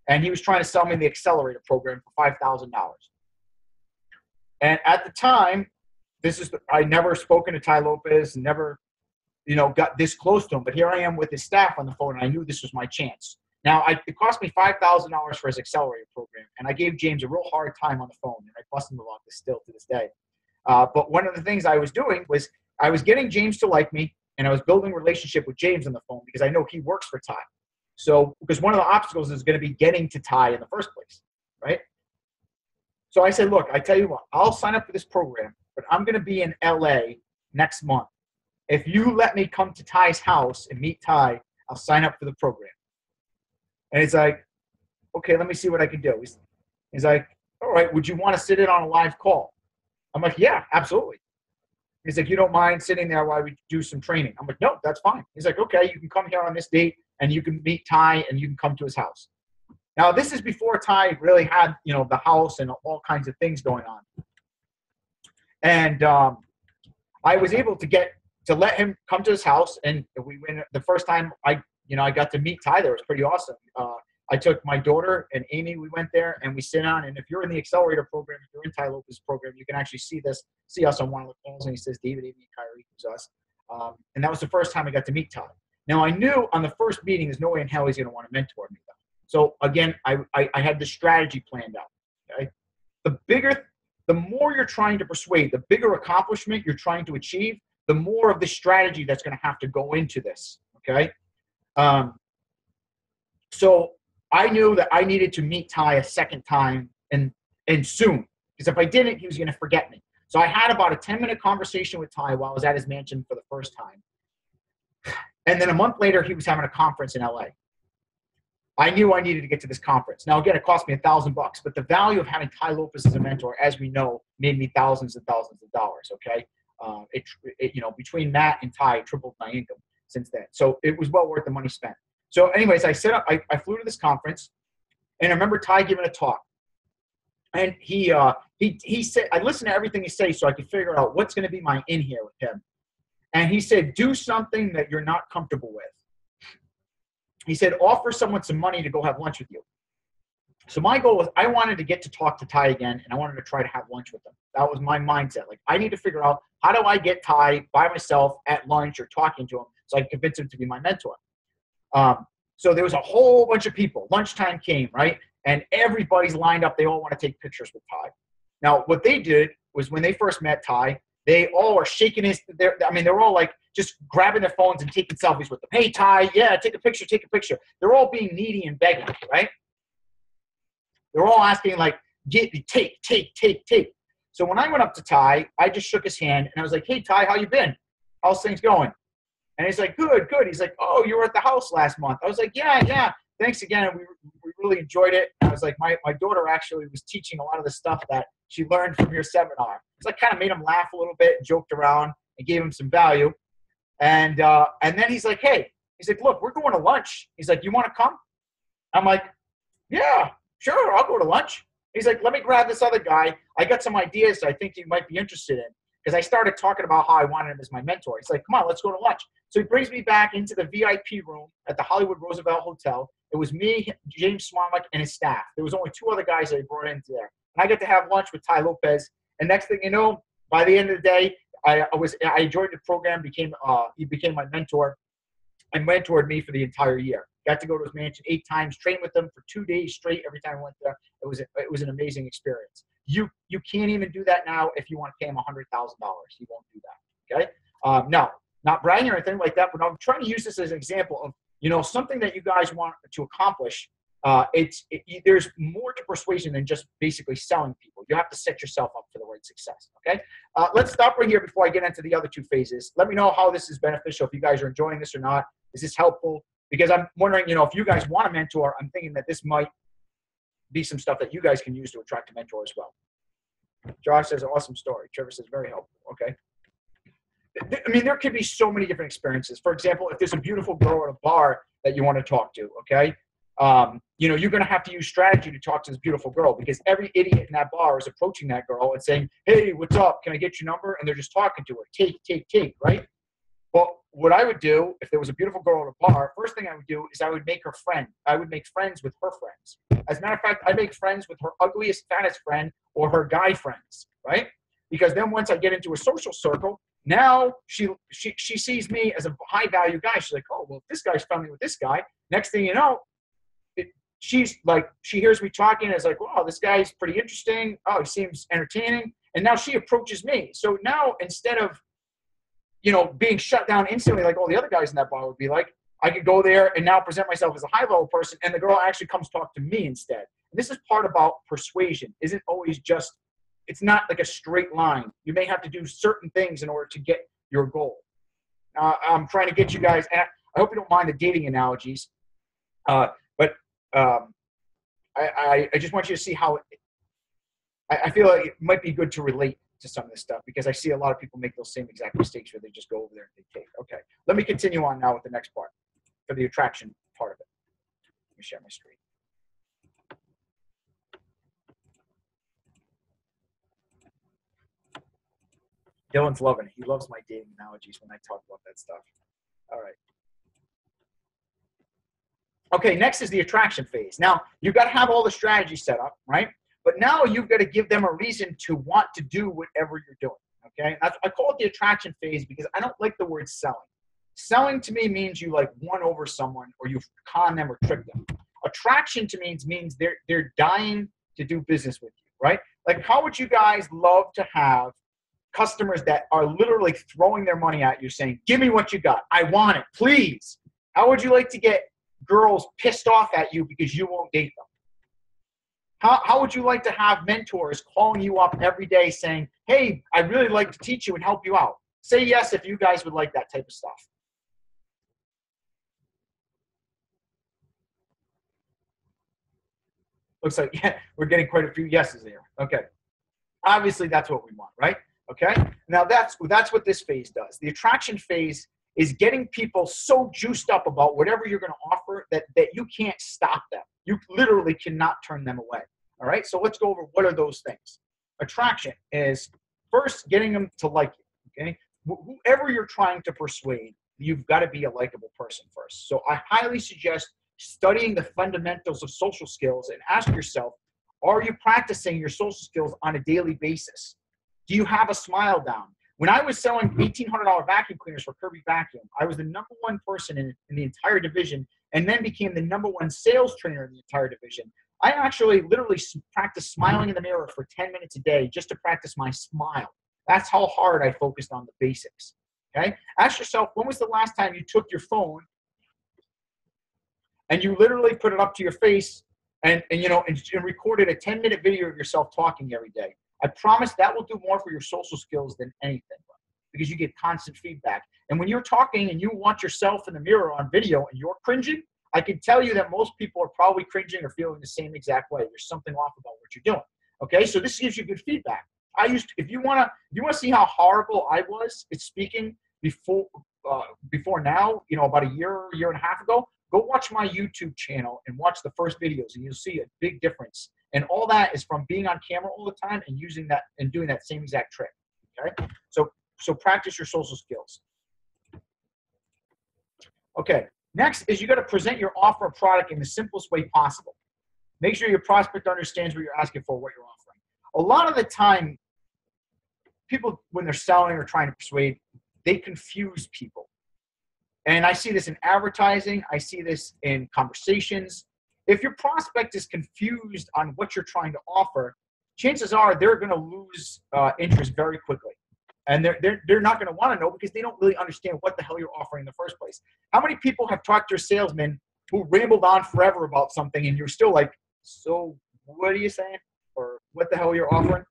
And he was trying to sell me the accelerator program for $5,000. And at the time, I never spoken to Ty Lopez, never, got this close to him. But here I am with his staff on the phone, and I knew this was my chance. Now, it cost me $5,000 for his accelerator program, and I gave James a real hard time on the phone, and I bust him about this still to this day. But one of the things I was doing was I was getting James to like me, and I was building a relationship with James on the phone because I know he works for Ty. So, because one of the obstacles is going to be getting to Ty in the first place, right? So I said, look, I tell you what, I'll sign up for this program, but I'm going to be in LA next month. If you let me come to Ty's house and meet Ty, I'll sign up for the program. And he's like, okay, let me see what I can do. He's like, all right, would you want to sit in on a live call? I'm like, yeah, absolutely. He's like, you don't mind sitting there while we do some training? I'm like, no, that's fine. He's like, okay, you can come here on this date and you can meet Ty and you can come to his house. Now, this is before Ty really had, the house and all kinds of things going on. And I was able to let him come to his house. And we went the first time I got to meet Ty there. It was pretty awesome. I took my daughter and Amy, we went there and we sit down. And if you're in the accelerator program, if you're in Ty Lopez's program, you can actually see us on one of the calls. And he says, David, Amy, and Kyrie, who's us. And that was the first time I got to meet Ty. Now, I knew on the first meeting, there's no way in hell he's going to want to mentor me, though. So, again, I had the strategy planned out. Okay? The more you're trying to persuade, the bigger accomplishment you're trying to achieve, the more of the strategy that's going to have to go into this. Okay? So I knew that I needed to meet Ty a second time and soon, because if I didn't, he was going to forget me. So I had about a 10-minute conversation with Ty while I was at his mansion for the first time. And then a month later, he was having a conference in LA. I knew I needed to get to this conference. Now, again, it cost me $1,000, but the value of having Ty Lopez as a mentor, as we know, made me thousands and thousands of dollars. Okay. Between Matt and Ty, tripled my income since then. So it was well worth the money spent. So anyways, I flew to this conference, and I remember Ty giving a talk. And he said, I listened to everything he says so I could figure out what's going to be my in here with him. And he said, do something that you're not comfortable with. He said, offer someone some money to go have lunch with you. So my goal was I wanted to get to talk to Ty again, and I wanted to try to have lunch with him. That was my mindset. Like, I need to figure out how do I get Ty by myself at lunch or talking to him so I can convince him to be my mentor. So there was a whole bunch of people. Lunchtime came, right? And everybody's lined up. They all want to take pictures with Ty. Now, what they did was when they first met Ty, they all are shaking they're all like just grabbing their phones and taking selfies with them. Hey, Ty, yeah, take a picture, take a picture. They're all being needy and begging, right? They're all asking like, take. So when I went up to Ty, I just shook his hand and I was like, hey, Ty, how you been? How's things going? And he's like, good. He's like, oh, you were at the house last month. I was like, yeah. Thanks again. We really enjoyed it. I was like, my daughter actually was teaching a lot of the stuff that she learned from your seminar. So I kind of made him laugh a little bit, joked around, and gave him some value. And then he's like, hey, he's like, look, we're going to lunch. He's like, you want to come? I'm like, yeah, sure, I'll go to lunch. He's like, let me grab this other guy. I got some ideas I think you might be interested in. Because I started talking about how I wanted him as my mentor. He's like, come on, let's go to lunch. So he brings me back into the VIP room at the Hollywood Roosevelt Hotel. It was me, James Swanwick, and his staff. There was only 2 other guys that he brought into there. And I get to have lunch with Ty Lopez. And next thing you know, by the end of the day, I joined the program, he became my mentor and mentored me for the entire year. Got to go to his mansion 8 times, train with him for 2 days straight every time I went there. It was an amazing experience. You can't even do that now if you want to pay him $100,000. He won't do that. Okay? No, not bragging or anything like that, but I'm trying to use this as an example of, you know, something that you guys want to accomplish. There's more to persuasion than just basically selling people. You have to set yourself up for the right success. Okay? Let's stop right here before I get into the other 2 phases. Let me know how this is beneficial, if you guys are enjoying this or not. Is this helpful? Because I'm wondering, you know, if you guys want a mentor, I'm thinking that this might be some stuff that you guys can use to attract a mentor as well. Josh says, awesome story. Trevor says, very helpful. Okay. I mean, there could be so many different experiences. For example, if there's a beautiful girl at a bar that you want to talk to, okay, you know, you're going to have to use strategy to talk to this beautiful girl, because every idiot in that bar is approaching that girl and saying, hey, what's up? Can I get your number? And they're just talking to her. Take, right? Well, what I would do if there was a beautiful girl at a bar, first thing I would do is I would make her friend. I would make friends with her friends. As a matter of fact, I make friends with her ugliest, fattest friend or her guy friends, right? Because then once I get into a social circle, now she sees me as a high value guy. She's like, oh, well, if this guy's friendly with this guy. Next thing you know, she's like, she hears me talking and is like, wow, this guy's pretty interesting. Oh, he seems entertaining. And now she approaches me. So now instead of, you know, being shut down instantly like all the other guys in that bar would be like, I could go there and now present myself as a high-level person, and the girl actually comes talk to me instead. And this is part about persuasion. Isn't always just, it's not like a straight line. You may have to do certain things in order to get your goal. I'm trying to get you guys, and I hope you don't mind the dating analogies, but I just want you to see how I feel like it might be good to relate to some of this stuff, because I see a lot of people make those same exact mistakes where they just go over there and they take. Okay, let me continue on now with the next part for the attraction part of it. Let me share my screen. Dylan's loving it. He loves my dating analogies when I talk about that stuff. All right. Okay, next is the attraction phase. Now, you've got to have all the strategy set up, right? But now you've got to give them a reason to want to do whatever you're doing, okay? I call it the attraction phase because I don't like the word selling. Selling to me means you like won over someone or you con them or trick them. Attraction to me means they're dying to do business with you, right? Like, how would you guys love to have customers that are literally throwing their money at you saying, give me what you got. I want it, please. How would you like to get girls pissed off at you because you won't date them? How would you like to have mentors calling you up every day saying, hey, I'd really like to teach you and help you out? Say yes if you guys would like that type of stuff. Looks like, yeah, we're getting quite a few yeses here. Okay. Obviously, that's what we want, right? Okay. Now, that's what this phase does. The attraction phase is getting people so juiced up about whatever you're going to offer that you can't stop them. You literally cannot turn them away. All right. So let's go over what are those things. Attraction is first getting them to like you. Okay. Whoever you're trying to persuade, you've got to be a likable person first. So I highly suggest studying the fundamentals of social skills and ask yourself, are you practicing your social skills on a daily basis? Do you have a smile down? When I was selling $1,800 vacuum cleaners for Kirby Vacuum, I was the #1 person in the entire division and then became the #1 sales trainer in the entire division. I actually literally practiced smiling in the mirror for 10 minutes a day just to practice my smile. That's how hard I focused on the basics. Okay? Ask yourself, when was the last time you took your phone and you literally put it up to your face and recorded a 10-minute video of yourself talking every day? I promise that will do more for your social skills than anything, because you get constant feedback. And when you're talking and you watch yourself in the mirror on video and you're cringing, I can tell you that most people are probably cringing or feeling the same exact way. There's something off about what you're doing. Okay, so this gives you good feedback. If you want to see how horrible I was at speaking before now, about a year and a half ago, go watch my YouTube channel and watch the first videos, and you'll see a big difference. And all that is from being on camera all the time and using that and doing that same exact trick. Okay, so practice your social skills. Okay, next is you got to present your offer or product in the simplest way possible. Make sure your prospect understands what you're asking for, what you're offering. A lot of the time, people, when they're selling or trying to persuade, they confuse people. And I see this in advertising. I see this in conversations. If your prospect is confused on what you're trying to offer, chances are they're going to lose interest very quickly. And they're not going to want to know because they don't really understand what the hell you're offering in the first place. How many people have talked to a salesman who rambled on forever about something and you're still like, so what are you saying? Or what the hell you're offering?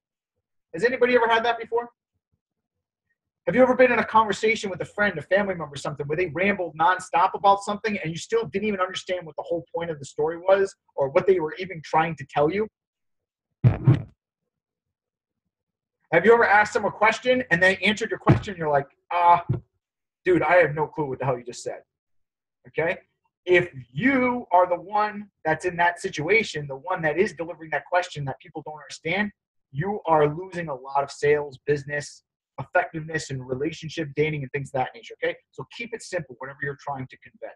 Has anybody ever had that before? Have you ever been in a conversation with a friend, a family member, something where they rambled nonstop about something and you still didn't even understand what the whole point of the story was or what they were even trying to tell you? Have you ever asked them a question and they answered your question and you're like, dude, I have no clue what the hell you just said. Okay? If you are the one that's in that situation, the one that is delivering that question that people don't understand, you are losing a lot of sales, business, effectiveness, and relationship, dating, and things of that nature. Okay? So keep it simple, whatever you're trying to convey.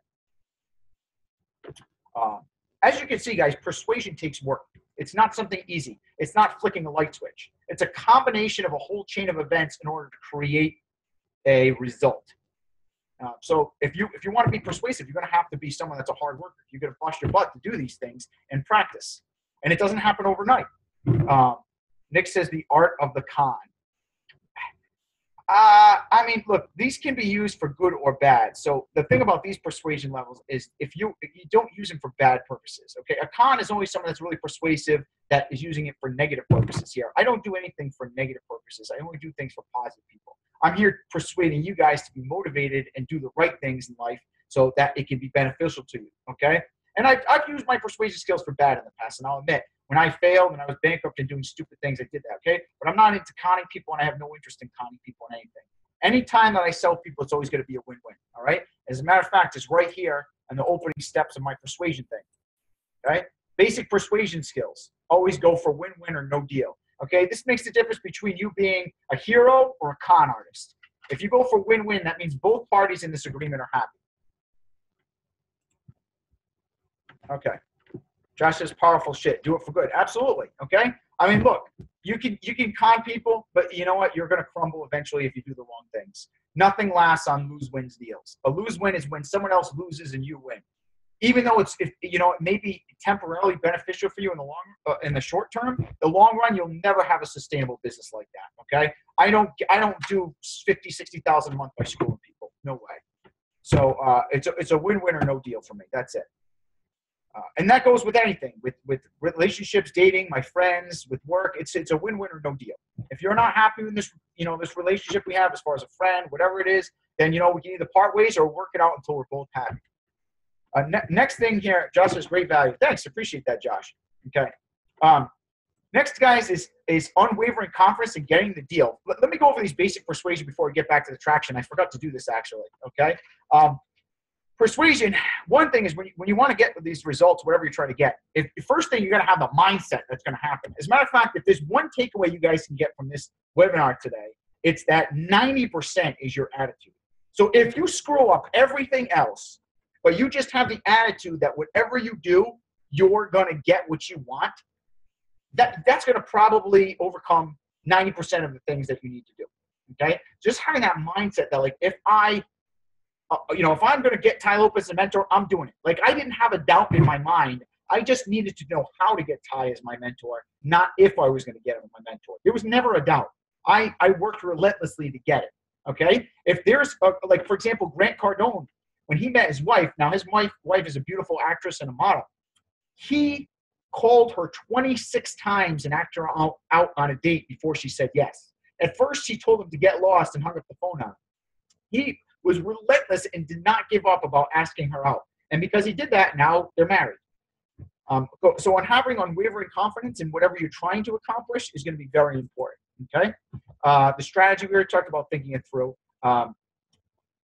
As you can see, guys, persuasion takes work. It's not something easy. It's not flicking a light switch. It's a combination of a whole chain of events in order to create a result. So if you want to be persuasive, you're going to have to be someone that's a hard worker. You're going to bust your butt to do these things and practice. And it doesn't happen overnight. Nick says the art of the con. I mean, look, these can be used for good or bad. So the thing about these persuasion levels is if you don't use them for bad purposes, okay? A con is only someone that's really persuasive that is using it for negative purposes here. I don't do anything for negative purposes. I only do things for positive people. I'm here persuading you guys to be motivated and do the right things in life so that it can be beneficial to you, okay? And I've used my persuasion skills for bad in the past, and I'll admit, when I failed and I was bankrupt and doing stupid things, I did that, okay? But I'm not into conning people, and I have no interest in conning people on anything. Anytime that I sell people, it's always going to be a win-win, all right? As a matter of fact, it's right here on the opening steps of my persuasion thing, okay? Basic persuasion skills. Always go for win-win or no deal, okay? This makes the difference between you being a hero or a con artist. If you go for win-win, that means both parties in this agreement are happy. Okay. Josh says powerful shit. Do it for good. Absolutely. Okay. I mean, look, you can con people, but you know what? You're going to crumble eventually if you do the wrong things. Nothing lasts on lose-wins deals. A lose-win is when someone else loses and you win. Even though it may be temporarily beneficial for you in the in the short term, the long run, you'll never have a sustainable business like that. Okay. I don't do 50, 60,000 a month by screwing people. No way. So it's a win-win or no deal for me. That's it. And that goes with anything, with relationships, dating, my friends, with work. It's a win-win or no deal. If you're not happy with this, this relationship we have as far as a friend, whatever it is, then, we can either part ways or work it out until we're both happy. Next thing here, Josh has great value. Thanks. Appreciate that, Josh. Okay. Next, guys, is unwavering confidence in getting the deal. Let me go over these basic persuasion before we get back to the traction. I forgot to do this, actually. Okay. Persuasion, one thing is when you want to get these results, whatever you're trying to get, the first thing, you got to have the mindset that's going to happen. As a matter of fact, if there's one takeaway you guys can get from this webinar today, it's that 90% is your attitude. So if you screw up everything else, but you just have the attitude that whatever you do, you're going to get what you want, that's going to probably overcome 90% of the things that you need to do. Okay? Just having that mindset that, like, if I'm going to get Ty Lopez as a mentor, I'm doing it. Like, I didn't have a doubt in my mind. I just needed to know how to get Ty as my mentor, not if I was going to get him as my mentor. There was never a doubt. I worked relentlessly to get it. Okay? If there's, like, for example, Grant Cardone, when he met his wife, now his wife is a beautiful actress and a model. He called her 26 times and asked her out on a date before she said yes. At first, she told him to get lost and hung up the phone on him. He was relentless and did not give up about asking her out. And because he did that, now they're married. So having unwavering confidence in whatever you're trying to accomplish is going to be very important, okay? The strategy, we already talked about thinking it through.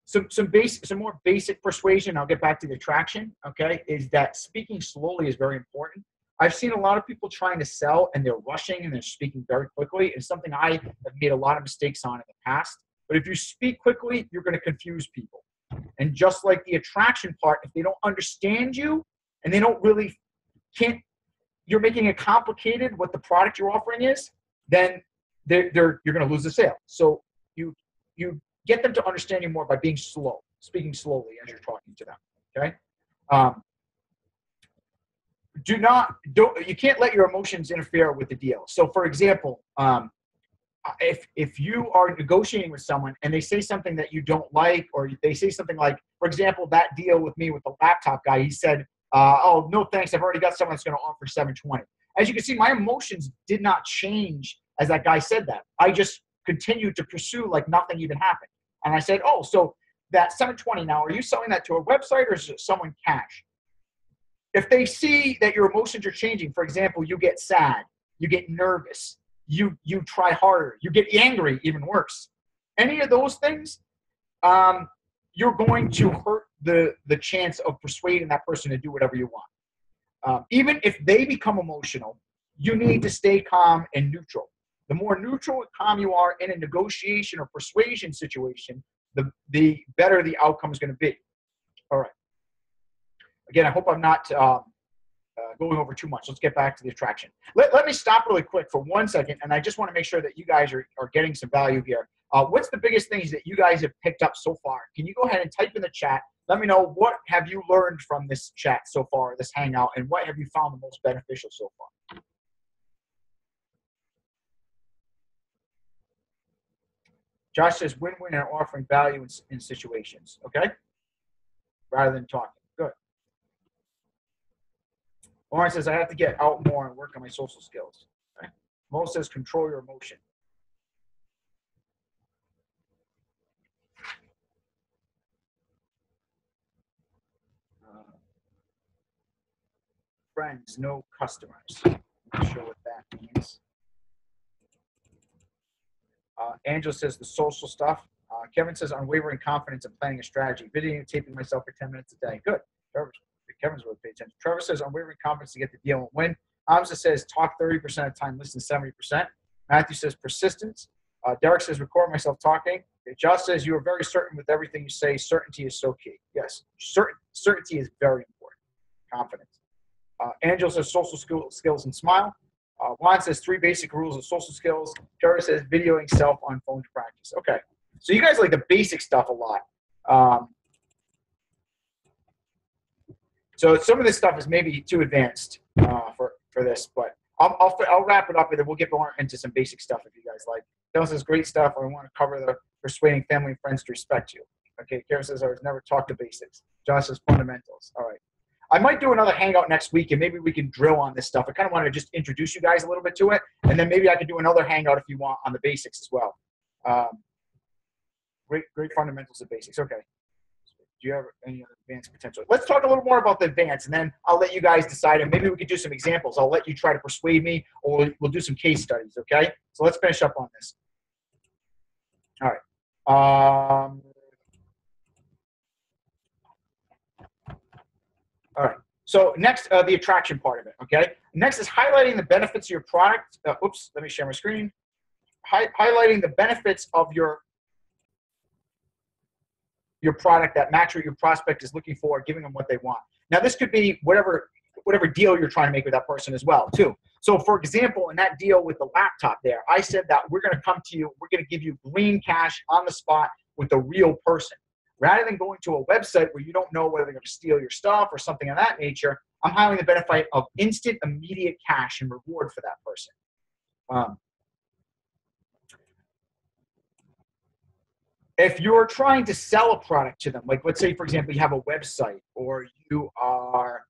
Some more basic persuasion, I'll get back to the attraction, okay, is that speaking slowly is very important. I've seen a lot of people trying to sell and they're rushing and they're speaking very quickly. It's something I have made a lot of mistakes on in the past. But if you speak quickly, you're going to confuse people. And just like the attraction part, if they don't understand you and they don't really you're making it complicated what the product you're offering is, then you're going to lose the sale. So you get them to understand you more by being slow, speaking slowly as you're talking to them. Okay. You can't let your emotions interfere with the deal. So for example, if you are negotiating with someone and they say something that you don't like, or they say something like, for example, that deal with me with the laptop guy, he said, oh, no, thanks. I've already got someone that's going to offer $720. As you can see, my emotions did not change as that guy said that. I just continued to pursue like nothing even happened. And I said, oh, so that $720 now, are you selling that to a website or is it someone cash? If they see that your emotions are changing, for example, you get sad, you get nervous, you try harder, you get angry, even worse. Any of those things, you're going to hurt the chance of persuading that person to do whatever you want. Even if they become emotional, you need to stay calm and neutral. The more neutral and calm you are in a negotiation or persuasion situation, the better the outcome is going to be. All right. Again, I hope I'm not going over too much. Let's get back to the attraction. Let me stop really quick for 1 second, and I just want to make sure that you guys are getting some value here. What's the biggest things that you guys have picked up so far? Can you go ahead and type in the chat? Let me know, what have you learned from this chat so far, this hangout, and what have you found the most beneficial so far? Josh says win-win and offering value in situations, okay? Rather than talking. Good. Lauren says I have to get out more and work on my social skills. Okay? Mo says control your emotion. Friends, no customers. Not sure what that means. Angela says the social stuff. Kevin says unwavering confidence and planning a strategy. Videotaping myself for 10 minutes a day. Good. Kevin's really paid attention. Trevor says unwavering confidence to get the deal and win. Hamza says talk 30% of the time, listen 70%. Matthew says persistence. Derek says record myself talking. Josh says you are very certain with everything you say. Certainty is so key. Yes, certainty is very important. Confidence. Angela says social skills and smile. Juan says 3 basic rules of social skills. Trevor says videoing self on phone to practice. Okay. So you guys like the basic stuff a lot. So some of this stuff is maybe too advanced for this, but I'll wrap it up and then we'll get more into some basic stuff if you guys like. Kevin says great stuff. I want to cover the persuading family and friends to respect you. Okay. Kevin says I was never taught the basics. Josh says fundamentals. All right. I might do another hangout next week, and maybe we can drill on this stuff. I kind of want to just introduce you guys a little bit to it, and then maybe I can do another hangout if you want on the basics as well. Great fundamentals of basics. Okay. Do you have any other advanced potential? Let's talk a little more about the advanced, and then I'll let you guys decide, and maybe we could do some examples. I'll let you try to persuade me, or we'll do some case studies, okay? So let's finish up on this. All right. All right. So next, the attraction part of it, okay? Next is highlighting the benefits of your product. Oops, let me share my screen. Highlighting the benefits of your product that match what your prospect is looking for, giving them what they want. Now, this could be whatever deal you're trying to make with that person as well, too. So, for example, in that deal with the laptop there, I said that we're going to come to you, we're going to give you green cash on the spot with a real person. Rather than going to a website where you don't know whether they're going to steal your stuff or something of that nature, I'm highlighting the benefit of instant, immediate cash and reward for that person. If you're trying to sell a product to them, like let's say, for example, you have a website or you are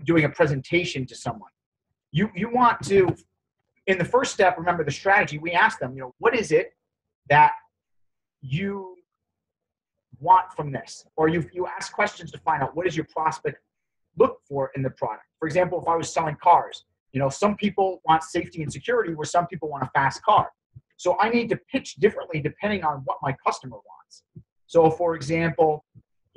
doing a presentation to someone, you want to, in the first step, remember the strategy, we ask them, what is it that you want from this? Or you ask questions to find out what does your prospect look for in the product. For example, if I was selling cars, some people want safety and security where some people want a fast car. So I need to pitch differently depending on what my customer wants. So for example,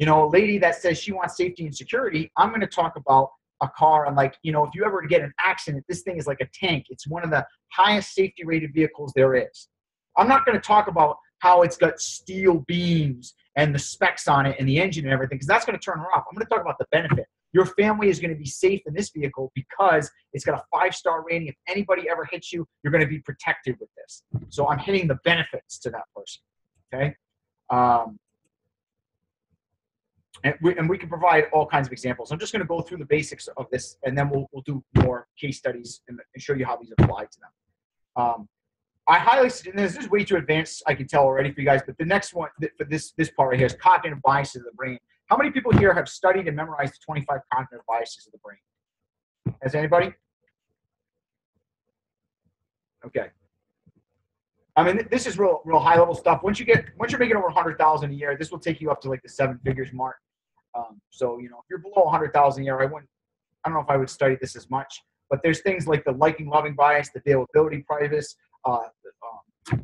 a lady that says she wants safety and security, I'm going to talk about a car and if you ever get an accident, this thing is like a tank. It's one of the highest safety rated vehicles there is. I'm not going to talk about how it's got steel beams and the specs on it and the engine and everything, because that's going to turn her off. I'm going to talk about the benefit. Your family is going to be safe in this vehicle because it's got a 5-star rating. If anybody ever hits you, you're going to be protected with this. So I'm hitting the benefits to that person. Okay. And we can provide all kinds of examples. I'm just going to go through the basics of this, and then we'll do more case studies and show you how these apply to them. I highly suggest, this is way too advanced, I can tell already for you guys, but the next one for this part right here is cognitive biases of the brain. How many people here have studied and memorized the 25 cognitive biases of the brain? Has anybody? Okay. I mean, this is real high level stuff. Once you're making over 100,000 a year, this will take you up to like the 7 figures mark. So if you're below 100,000 a year, I don't know if I would study this as much. But there's things like the liking loving bias, the availability bias,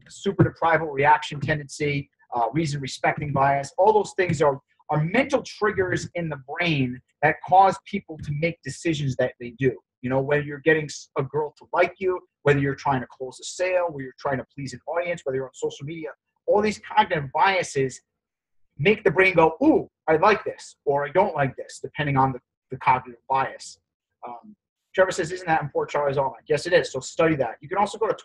super deprival reaction tendency, reason respecting bias. All those things are mental triggers in the brain that cause people to make decisions that they do. Whether you're getting a girl to like you, whether you're trying to close a sale, whether you're trying to please an audience, whether you're on social media, all these cognitive biases make the brain go, ooh, I like this, or I don't like this, depending on the cognitive bias. Trevor says, isn't that important, Charlie's Almanac? Yes, it is. So study that. You can also go to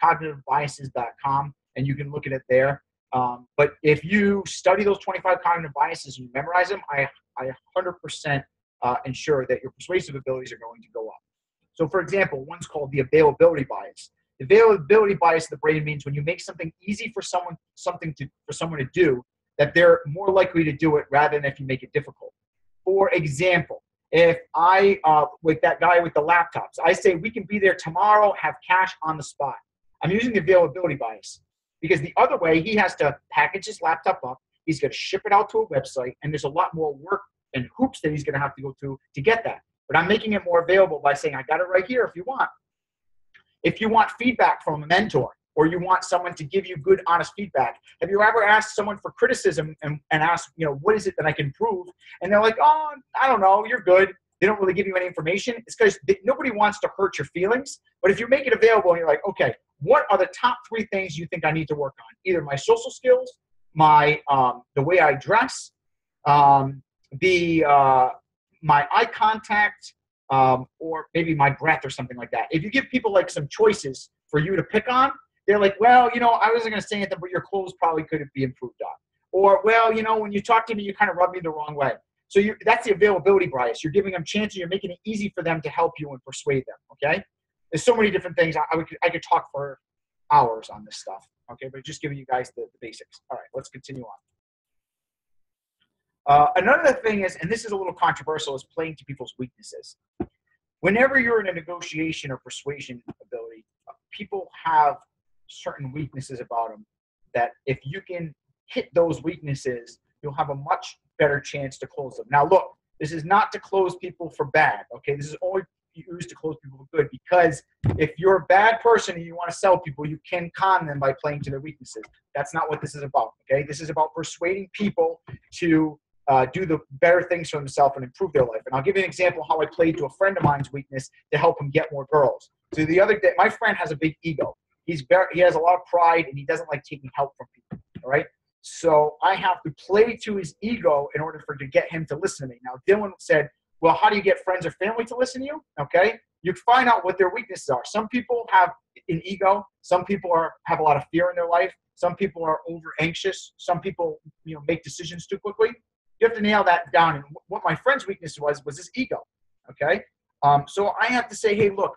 25cognitivebiases.com, and you can look at it there. But if you study those 25 cognitive biases and you memorize them, I 100% ensure that your persuasive abilities are going to go up. So, for example, one's called the availability bias. The availability bias of the brain means when you make something easy for someone to do, that they're more likely to do it rather than if you make it difficult. For example, if I, with that guy with the laptops, I say we can be there tomorrow, have cash on the spot. I'm using the availability bias because the other way, he has to package his laptop up, he's going to ship it out to a website, and there's a lot more work and hoops that he's going to have to go through to get that. But I'm making it more available by saying, I got it right here if you want. If you want feedback from a mentor, or you want someone to give you good, honest feedback. Have you ever asked someone for criticism and asked, what is it that I can improve? And they're like, oh, I don't know, you're good. They don't really give you any information. It's because nobody wants to hurt your feelings. But if you make it available and you're like, okay, what are the top 3 things you think I need to work on? Either my social skills, my the way I dress, my eye contact, or maybe my breath or something like that. If you give people like some choices for you to pick on, they're like, well, I wasn't going to say anything, but your clothes probably could be improved on. Or, well, when you talk to me, you kind of rub me the wrong way. So that's the availability bias. You're giving them chances. You're making it easy for them to help you and persuade them, okay? There's so many different things. I could talk for hours on this stuff, okay? But just giving you guys the basics. All right, let's continue on. Another thing is, and this is a little controversial, is playing to people's weaknesses. Whenever you're in a negotiation or persuasion ability, people have certain weaknesses about them that if you can hit those weaknesses, you'll have a much better chance to close them. Now, look, this is not to close people for bad, okay? This is only used to close people for good, because if you're a bad person and you want to sell people, you can con them by playing to their weaknesses. That's not what this is about, okay? This is about persuading people to do the better things for themselves and improve their life. And I'll give you an example how I played to a friend of mine's weakness to help him get more girls. So the other day, my friend has a big ego. He has a lot of pride, and he doesn't like taking help from people, all right? So I have to play to his ego in order to get him to listen to me. Now, Dylan said, well, how do you get friends or family to listen to you? Okay, you find out what their weaknesses are. Some people have an ego. Some people have a lot of fear in their life. Some people are over anxious. Some people, make decisions too quickly. You have to nail that down. And what my friend's weakness was his ego, okay? So I have to say, hey, look,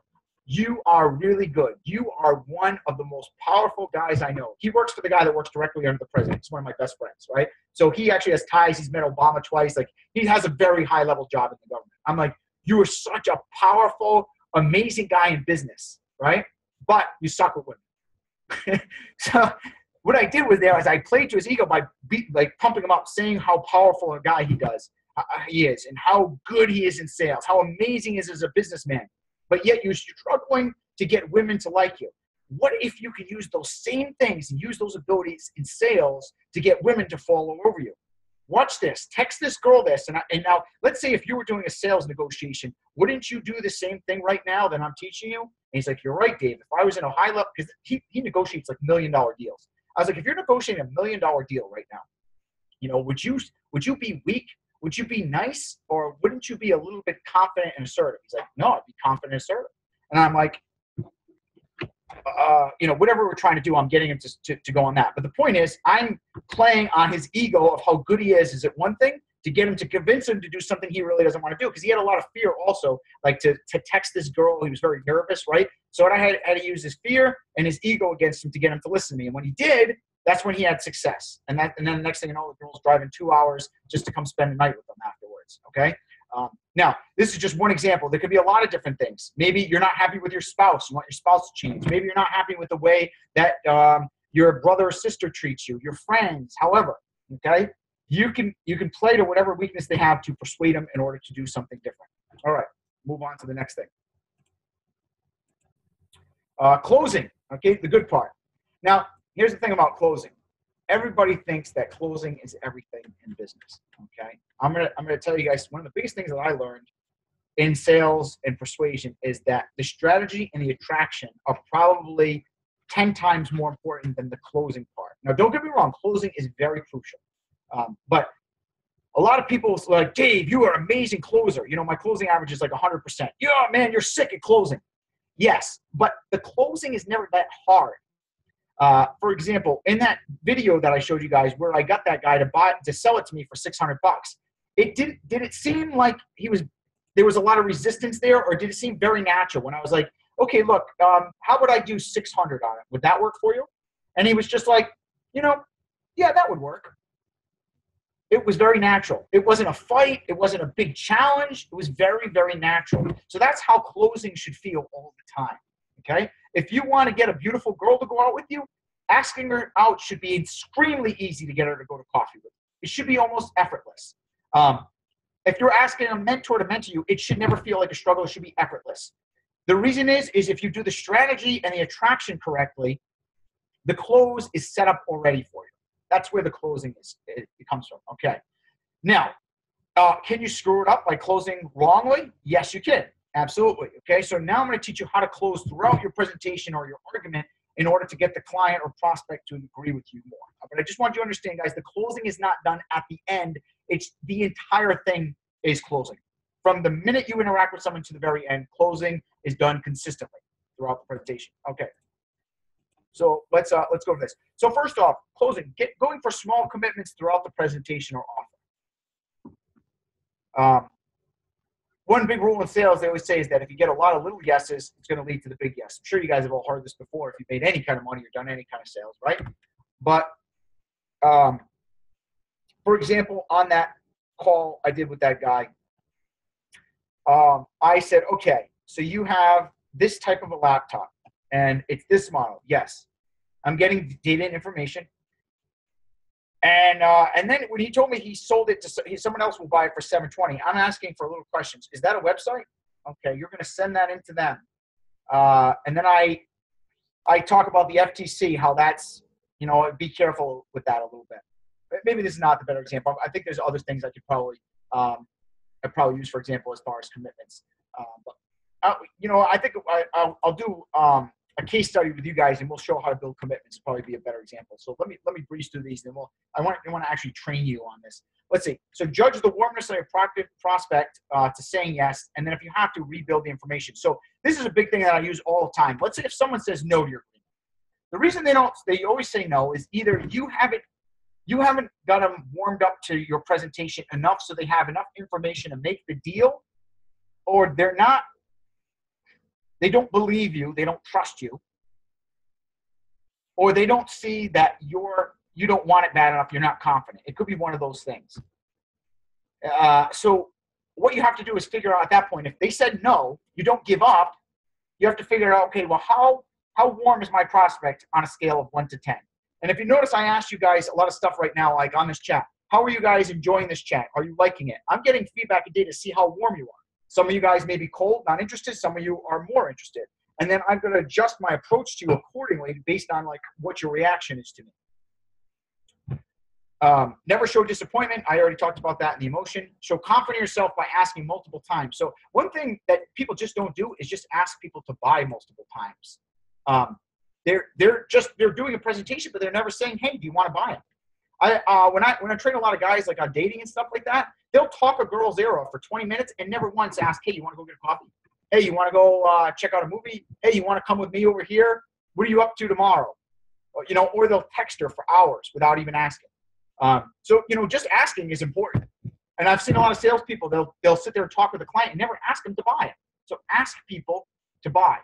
you are really good. You are one of the most powerful guys I know. He works for the guy that works directly under the president. He's one of my best friends, right? So he actually has ties. He's met Obama twice. Like, he has a very high-level job in the government. I'm like, you are such a powerful, amazing guy in business, right? But you suck with women. So what I did was I played to his ego by pumping him up, saying how powerful a guy he is, and how good he is in sales, how amazing he is as a businessman. But yet you're struggling to get women to like you. What if you could use those same things and use those abilities in sales to get women to fall all over you? Watch this. Text this girl this. And now, let's say if you were doing a sales negotiation, wouldn't you do the same thing right now that I'm teaching you? And he's like, you're right, Dave. If I was in a high level, because he negotiates like $1 million deals. I was like, if you're negotiating $1 million deal right now, would you be weak would you be nice or wouldn't you be a little bit confident and assertive? He's like, no, I'd be confident and assertive. And I'm like, whatever we're trying to do, I'm getting him to go on that. But the point is, I'm playing on his ego of how good he is it one thing, to get him to convince him to do something he really doesn't want to do. Because he had a lot of fear also, like to text this girl. He was very nervous, right? So I had to use his fear and his ego against him to get him to listen to me. And when he did, that's when he had success. And then the next thing you know, the girl's driving 2 hours just to come spend the night with them afterwards, okay? Now, this is just one example. There could be a lot of different things. Maybe you're not happy with your spouse. You want your spouse to change. Maybe you're not happy with the way that your brother or sister treats you, your friends, however, okay? You can play to whatever weakness they have to persuade them in order to do something different. All right, move on to the next thing. Closing, okay, the good part. Now, here's the thing about closing. Everybody thinks that closing is everything in business, okay? I'm gonna tell you guys, one of the biggest things that I learned in sales and persuasion is that the strategy and the attraction are probably 10 times more important than the closing part. Now, don't get me wrong, closing is very crucial. But a lot of people are like, Dave, you are an amazing closer. You know, my closing average is like 100%. Yeah, man, you're sick at closing. Yes, but the closing is never that hard. For example, in that video that I showed you guys where I got that guy to sell it to me for $600, did it seem like there was a lot of resistance there, or did it seem very natural when I was like, okay, look, how would I do 600 on it? Would that work for you? And he was just like, yeah, that would work. It was very natural. It wasn't a fight. It wasn't a big challenge. It was very, very natural. So that's how closing should feel all the time, okay? If you want to get a beautiful girl to go out with you, asking her out should be extremely easy to get her to go to coffee with you. It should be almost effortless. If you're asking a mentor to mentor you, it should never feel like a struggle. It should be effortless. The reason is if you do the strategy and the attraction correctly, the close is set up already for you. That's where the closing it comes from. Okay. Now, can you screw it up by closing wrongly? Yes, you can. Absolutely. Okay. So now I'm going to teach you how to close throughout your presentation or your argument in order to get the client or prospect to agree with you more. But I just want you to understand, guys, the closing is not done at the end. It's the entire thing is closing. From the minute you interact with someone to the very end, closing is done consistently throughout the presentation. Okay. So let's go over this. So first off, closing, going for small commitments throughout the presentation or offer. One big rule in sales they always say is that if you get a lot of little yeses, it's going to lead to the big yes. I'm sure you guys have all heard this before if you've made any kind of money or done any kind of sales, right? But for example, on that call I did with that guy, I said, okay, so you have this type of a laptop. And it's this model. Yes, I'm getting data and information. And then when he told me he sold it to someone else will buy it for $720, I'm asking for little questions. Is that a website? Okay, you're going to send that into them. And then I talk about the FTC, how that's, be careful with that a little bit. Maybe this is not the better example. I think there's other things I could probably use, for example, as far as commitments. I think I'll do a case study with you guys, and we'll show how to build commitments. Probably be a better example. So let me breeze through these, and I want to actually train you on this. Let's see. So judge the warmness of your prospect to saying yes, and then if you have to, rebuild the information. So this is a big thing that I use all the time. Let's say if someone says no to your agreement, the reason they always say no is either you haven't got them warmed up to your presentation enough so they have enough information to make the deal, or they don't believe you, they don't trust you, or they don't see that you don't want it bad enough, you're not confident. It could be one of those things. So what you have to do is figure out at that point, if they said no, you don't give up. You have to figure out, okay, well, how warm is my prospect on a scale of 1 to 10? And if you notice, I asked you guys a lot of stuff right now, like on this chat. How are you guys enjoying this chat? Are you liking it? I'm getting feedback and data to see how warm you are. Some of you guys may be cold, not interested. Some of you are more interested. And then I'm going to adjust my approach to you accordingly based on like what your reaction is to me. Never show disappointment. I already talked about that in the emotion. Show confidence in yourself by asking multiple times. So one thing that people just don't do is just ask people to buy multiple times. They're doing a presentation, but they're never saying, hey, do you want to buy it? When I train a lot of guys like on dating and stuff like that, they'll talk a girl's ear off for 20 minutes and never once ask, hey, you want to go get a coffee? Hey, you want to go check out a movie? Hey, you want to come with me over here? What are you up to tomorrow? Or they'll text her for hours without even asking. So, just asking is important. And I've seen a lot of salespeople, they'll sit there and talk with the client and never ask them to buy it. So ask people to buy.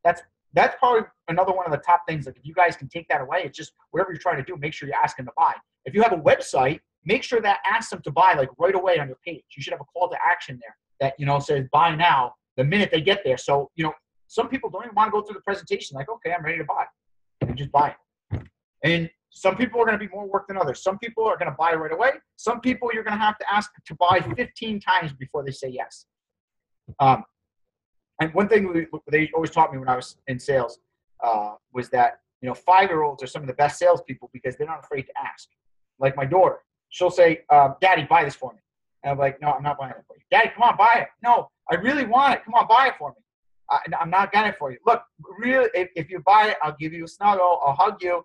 That's probably another one of the top things. Like if you guys can take that away, it's just whatever you're trying to do, make sure you ask them to buy. If you have a website, make sure that asks them to buy like right away on your page. You should have a call to action there that, says buy now the minute they get there. So, some people don't even want to go through the presentation. Like, okay, I'm ready to buy. And just buy it. And some people are going to be more work than others. Some people are going to buy right away. Some people you're going to have to ask to buy 15 times before they say yes. And one thing they always taught me when I was in sales was that, 5-year-olds are some of the best salespeople because they're not afraid to ask. Like my daughter, she'll say, Daddy, buy this for me. And I'm like, no, I'm not buying it for you. Daddy, come on, buy it. No, I really want it. Come on, buy it for me. I'm not getting it for you. Look, really, if you buy it, I'll give you a snuggle. I'll hug you.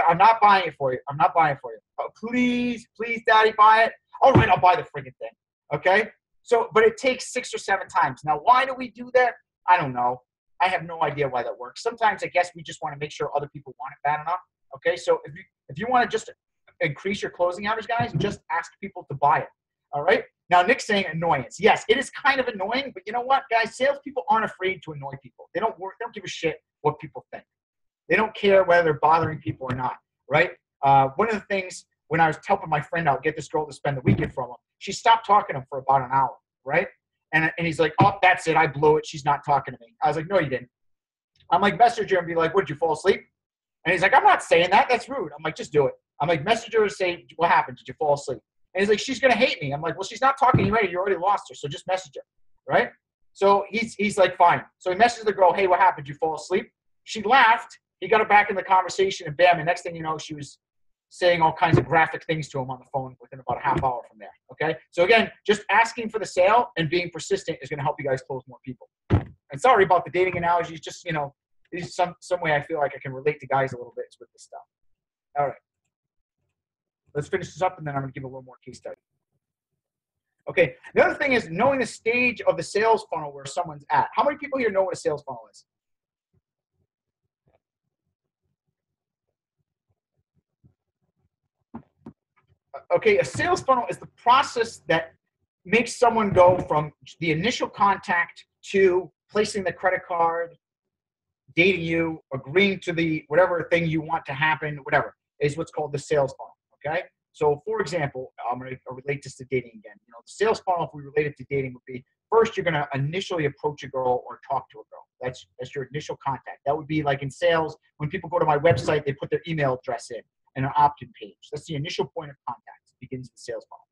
I'm not buying it for you. I'm not buying it for you. Oh, please, Daddy, buy it. All right, I'll buy the friggin' thing. Okay? So, but it takes 6 or 7 times. Now, why do we do that? I don't know. I have no idea why that works. Sometimes I guess we just want to make sure other people want it bad enough. Okay? So if you want to just increase your closing average, guys, just ask people to buy it. All right? Now, Nick's saying annoyance. Yes, it is kind of annoying, but you know what, guys? Salespeople aren't afraid to annoy people. They don't give a shit what people think. They don't care whether they're bothering people or not, right? One of the things when I was helping my friend out get this girl to spend the weekend from him, she stopped talking to him for about an hour, right? And he's like, oh, that's it. I blew it. She's not talking to me. I was like, no, you didn't. I'm like, message her and be like, what, did you fall asleep? And he's like, I'm not saying that. That's rude. I'm like, just do it. I'm like, message her and say, what happened? Did you fall asleep? And he's like, she's going to hate me. I'm like, well, she's not talking to you anyway. You already lost her. So just message her, right? So he's like, fine. So he messages the girl, hey, what happened? Did you fall asleep? She laughed. He got her back in the conversation, and bam, and next thing you know, she was saying all kinds of graphic things to him on the phone within about a half hour from there, okay? So again, just asking for the sale and being persistent is going to help you guys close more people. And sorry about the dating analogies. Just, there's some way I feel like I can relate to guys a little bit with this stuff. All right. Let's finish this up, and then I'm going to give a little more case study. Okay. The other thing is knowing the stage of the sales funnel where someone's at. How many people here know what a sales funnel is? Okay, a sales funnel is the process that makes someone go from the initial contact to placing the credit card, dating you, agreeing to the whatever thing you want to happen, whatever, is what's called the sales funnel, okay? So, for example, I'm going to relate this to dating again. The sales funnel, if we relate it to dating, would be first you're going to initially approach a girl or talk to a girl. That's your initial contact. That would be like in sales, when people go to my website, they put their email address in and an opt-in page. That's the initial point of contact. It begins the sales funnel.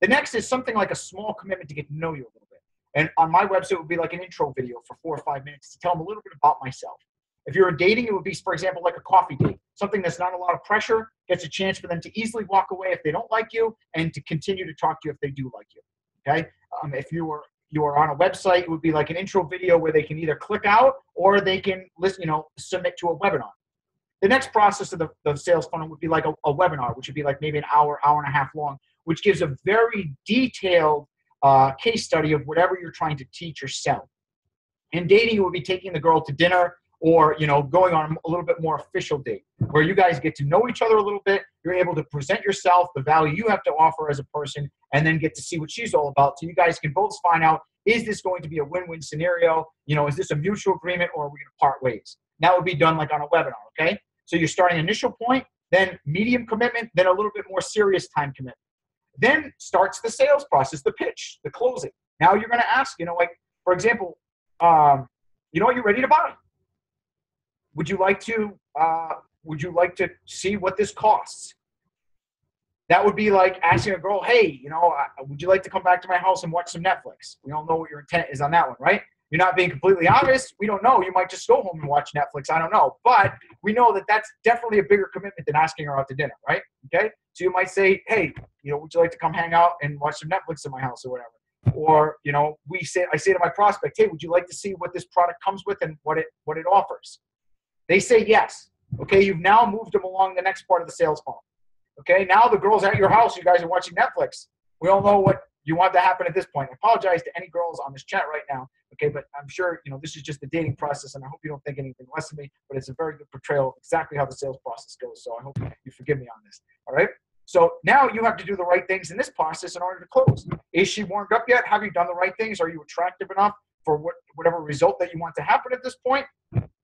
The next is something like a small commitment to get to know you a little bit. And on my website, it would be like an intro video for 4 or 5 minutes to tell them a little bit about myself. If you're dating, it would be, for example, like a coffee date, something that's not a lot of pressure, gets a chance for them to easily walk away if they don't like you and to continue to talk to you if they do like you, okay? If you are on a website, it would be like an intro video where they can either click out or they can listen, submit to a webinar. The next process of the sales funnel would be like a webinar, which would be like maybe an hour, hour and a half long, which gives a very detailed case study of whatever you're trying to teach or sell. In dating, you would be taking the girl to dinner or, going on a little bit more official date where you guys get to know each other a little bit. You're able to present yourself, the value you have to offer as a person, and then get to see what she's all about. So you guys can both find out, is this going to be a win-win scenario? Is this a mutual agreement or are we going to part ways? That would be done like on a webinar, okay? So you're starting initial point, then medium commitment, then a little bit more serious time commitment. Then starts the sales process, the pitch, the closing. Now you're going to ask, for example, you're ready to buy. Would you like to see what this costs? That would be like asking a girl, hey, would you like to come back to my house and watch some Netflix? We all know what your intent is on that one, right? You're not being completely honest. We don't know. You might just go home and watch Netflix. I don't know. But we know that that's definitely a bigger commitment than asking her out to dinner, right? Okay? So you might say, hey, would you like to come hang out and watch some Netflix in my house or whatever? Or, I say to my prospect, hey, would you like to see what this product comes with and what it offers? They say yes. Okay, you've now moved them along the next part of the sales funnel. Okay, now the girl's at your house. You guys are watching Netflix. We all know what you want to happen at this point. I apologize to any girls on this chat right now, okay? But I'm sure, this is just the dating process, and I hope you don't think anything less of me, but it's a very good portrayal of exactly how the sales process goes, so I hope you forgive me on this, all right? So now you have to do the right things in this process in order to close. Is she warmed up yet? Have you done the right things? Are you attractive enough for whatever result that you want to happen at this point?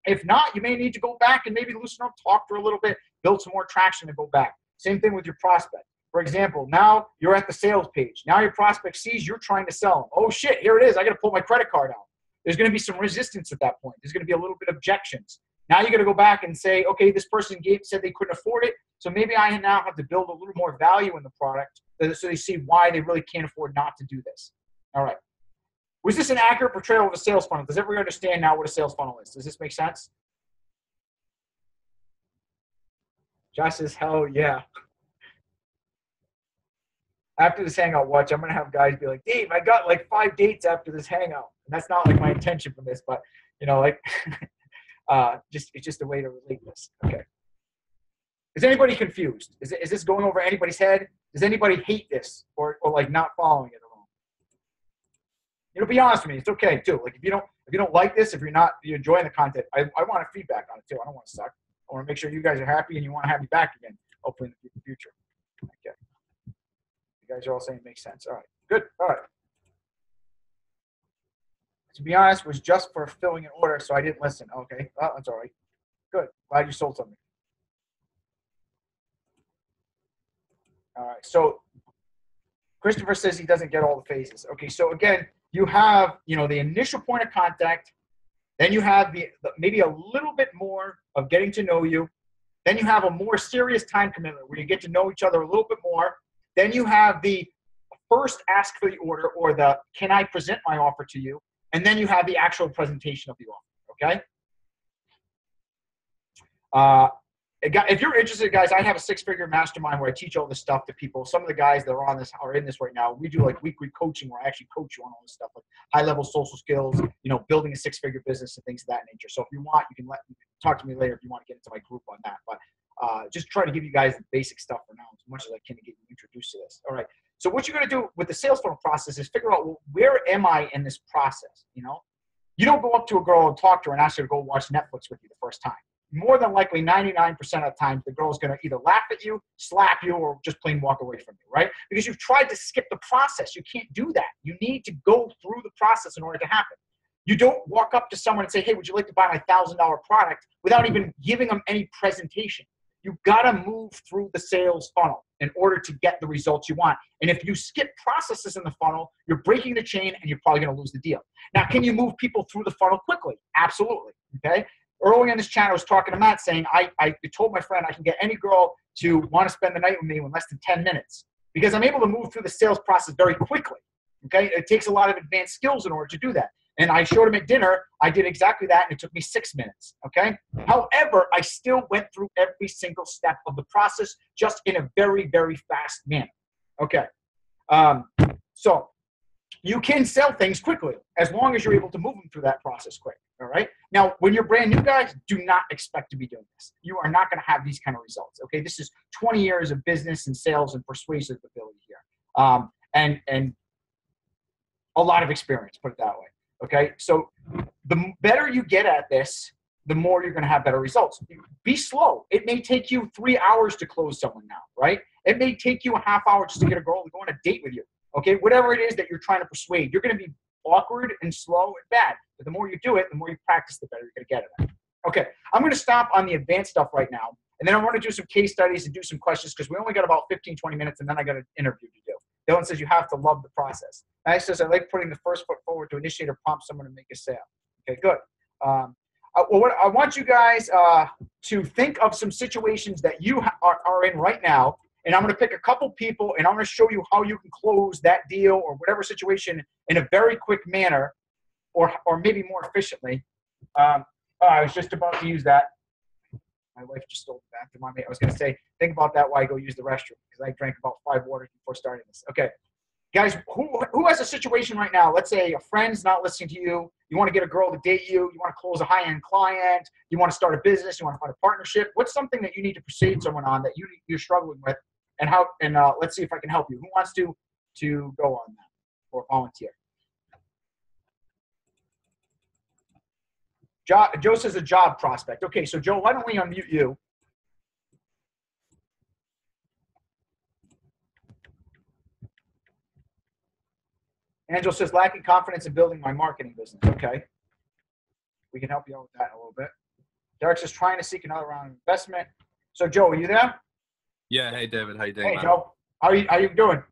If not, you may need to go back and maybe loosen up, talk for a little bit, build some more traction and go back. Same thing with your prospect. For example, now you're at the sales page. Now your prospect sees you're trying to sell them. Oh shit, here it is. I got to pull my credit card out. There's going to be some resistance at that point. There's going to be a little bit of objections. Now you got to go back and say, okay, this person said they couldn't afford it. So maybe I now have to build a little more value in the product so they see why they really can't afford not to do this. All right. Was this an accurate portrayal of a sales funnel? Does everybody understand now what a sales funnel is? Does this make sense? Josh says, hell yeah. After this hangout, watch, I'm going to have guys be like, Dave, I got like 5 dates after this hangout. And that's not like my intention from this, but, it's just a way to relate this. Okay. Is anybody confused? Is this going over anybody's head? Does anybody hate this or like not following it at all? Be honest with me. It's okay too. Like if you don't like this, if you're enjoying the content, I want a feedback on it too. I don't want to suck. I want to make sure you guys are happy and you want to have me back again, hopefully in the future. Okay. You guys are all saying it makes sense. All right. Good. All right. To be honest, it was just for filling an order, so I didn't listen. Okay. Oh, that's all right. Good. Glad you sold something. All right. So Christopher says he doesn't get all the phases. Okay. So again, you have, the initial point of contact. Then you have the maybe a little bit more of getting to know you. Then you have a more serious time commitment where you get to know each other a little bit more. Then you have the first ask for the order or the can I present my offer to you? And then you have the actual presentation of the offer, okay? If you're interested, guys, I have a 6-figure mastermind where I teach all this stuff to people. Some of the guys that are in this right now, we do like weekly coaching where I actually coach you on all this stuff, like high-level social skills, building a 6-figure business and things of that nature. So if you want, you can talk to me later if you want to get into my group on that. But just try to give you guys the basic stuff for now as much as I can to get you introduced to this. All right. So what you're going to do with the sales funnel process is figure out, well, where am I in this process? You don't go up to a girl and talk to her and ask her to go watch Netflix with you the first time. More than likely, 99% of the time, the girl's going to either laugh at you, slap you, or just plain walk away from you, right? Because you've tried to skip the process. You can't do that. You need to go through the process in order to happen. You don't walk up to someone and say, hey, would you like to buy my $1,000 product without even giving them any presentation. You've got to move through the sales funnel in order to get the results you want. And if you skip processes in the funnel, you're breaking the chain and you're probably going to lose the deal. Now, can you move people through the funnel quickly? Absolutely, okay? Early in this channel, I was talking to Matt saying, I told my friend I can get any girl to want to spend the night with me in less than 10 minutes because I'm able to move through the sales process very quickly, okay? It takes a lot of advanced skills in order to do that. And I showed him at dinner, I did exactly that, and it took me 6 minutes, okay? However, I still went through every single step of the process just in a very, very fast manner, okay? So you can sell things quickly as long as you're able to move them through that process quick, all right? Now, when you're brand new, guys, do not expect to be doing this. You are not going to have these kind of results, okay? This is 20 years of business and sales and persuasive ability here, and a lot of experience, put it that way. Okay, so the better you get at this, the more you're going to have better results. Be slow. It may take you 3 hours to close someone now, right? It may take you a half hour just to get a girl to go on a date with you. Okay, whatever it is that you're trying to persuade, you're going to be awkward and slow and bad. But the more you do it, the more you practice, the better you're going to get at it. Okay, I'm going to stop on the advanced stuff right now. And then I want to do some case studies and do some questions because we only got about 15, 20 minutes, and then I got an interview to do. Dylan says you have to love the process. Matt says, I like putting the first foot forward to initiate or prompt someone to make a sale. Okay, good. What I want you guys to think of some situations that you are in right now, and I'm going to pick a couple people, and I'm going to show you how you can close that deal or whatever situation in a very quick manner or maybe more efficiently. I was just about to use that. My wife just stole the bathroom on me. I was going to say, think about that while I go use the restroom because I drank about 5 waters before starting this. Okay. Guys, who has a situation right now? Let's say a friend's not listening to you. You want to get a girl to date you. You want to close a high-end client. You want to start a business. You want to find a partnership. What's something that you need to persuade someone on that you're struggling with? And let's see if I can help you. Who wants to to go on that or volunteer? Joe says a job prospect. Okay, so Joe, why don't we unmute you? Angel says, lacking confidence in building my marketing business. Okay. We can help you out with that in a little bit. Derek says, trying to seek another round of investment. So, Joe, are you there? Yeah. Hey, David. How you doing, Hey, man? Joe. How are you doing?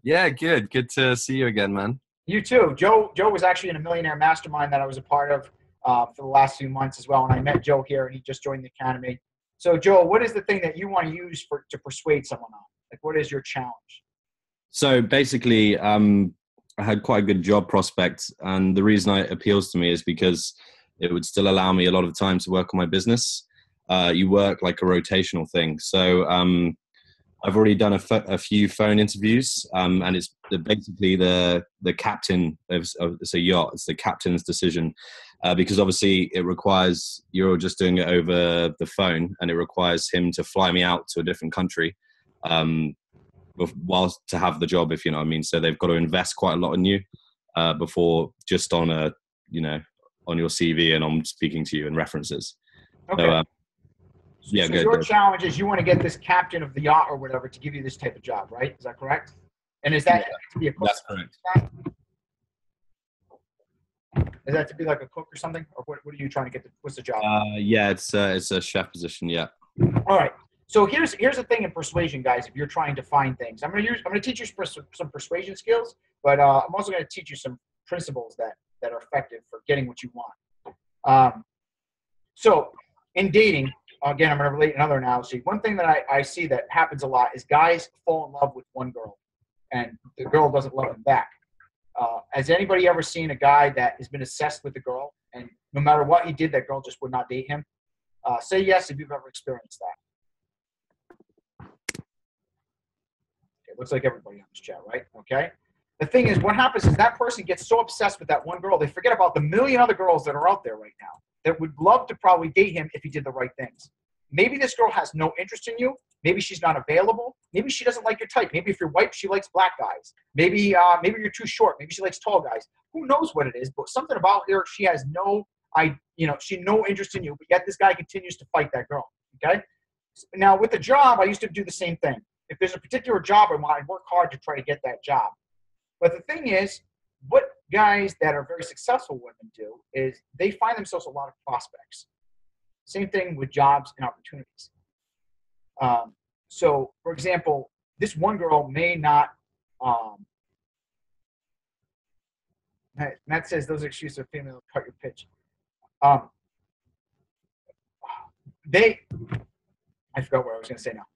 Yeah, good. Good to see you again, man. You too. Joe was actually in a millionaire mastermind that I was a part of for the last few months as well. And I met Joe here, and he just joined the academy. So, Joe, what is the thing that you want to use to persuade someone on? Like, what is your challenge? So basically, I had quite a good job prospect, and the reason it appeals to me is because it would still allow me a lot of time to work on my business. You work like a rotational thing. So I've already done a few phone interviews, and it's basically the captain of it's a yacht. It's the captain's decision, because obviously it requires, you're just doing it over the phone, and it requires him to fly me out to a different country whilst to have the job, if you know what I mean. So they've got to invest quite a lot in you before just on on your CV and on speaking to you and references. Okay. So, yeah, so good. Your challenge is you want to get this captain of the yacht or whatever to give you this type of job, right? Is that correct? And is that to be a cook? That's correct. Is that to be like a cook or something? Or what are you trying to get? What's the job? Yeah, it's a chef position. Yeah. All right. So here's the thing in persuasion, guys. If you're trying to find things, I'm going to teach you some persuasion skills, but I'm also going to teach you some principles that are effective for getting what you want. So in dating, again, I'm going to relate another analogy. One thing that I see that happens a lot is guys fall in love with one girl, and the girl doesn't love him back. Has anybody ever seen a guy that has been obsessed with a girl, and no matter what he did, that girl just would not date him? Say yes if you've ever experienced that. Looks like everybody on this chat, right? Okay. The thing is, what happens is that person gets so obsessed with that one girl, they forget about the million other girls that are out there right now that would love to probably date him if he did the right things. Maybe this girl has no interest in you. Maybe she's not available. Maybe she doesn't like your type. Maybe if you're white, she likes black guys. Maybe you're too short. Maybe she likes tall guys. Who knows what it is? But something about her, she has no interest in you. But yet this guy continues to fight that girl. Okay. Now with the job, I used to do the same thing. If there's a particular job I want, I'd work hard to try to get that job. But the thing is, what guys that are very successful women do is they find themselves a lot of prospects. Same thing with jobs and opportunities. So, for example, this one girl may not. Matt says those excuses are female cut your pitch. I forgot what I was going to say now.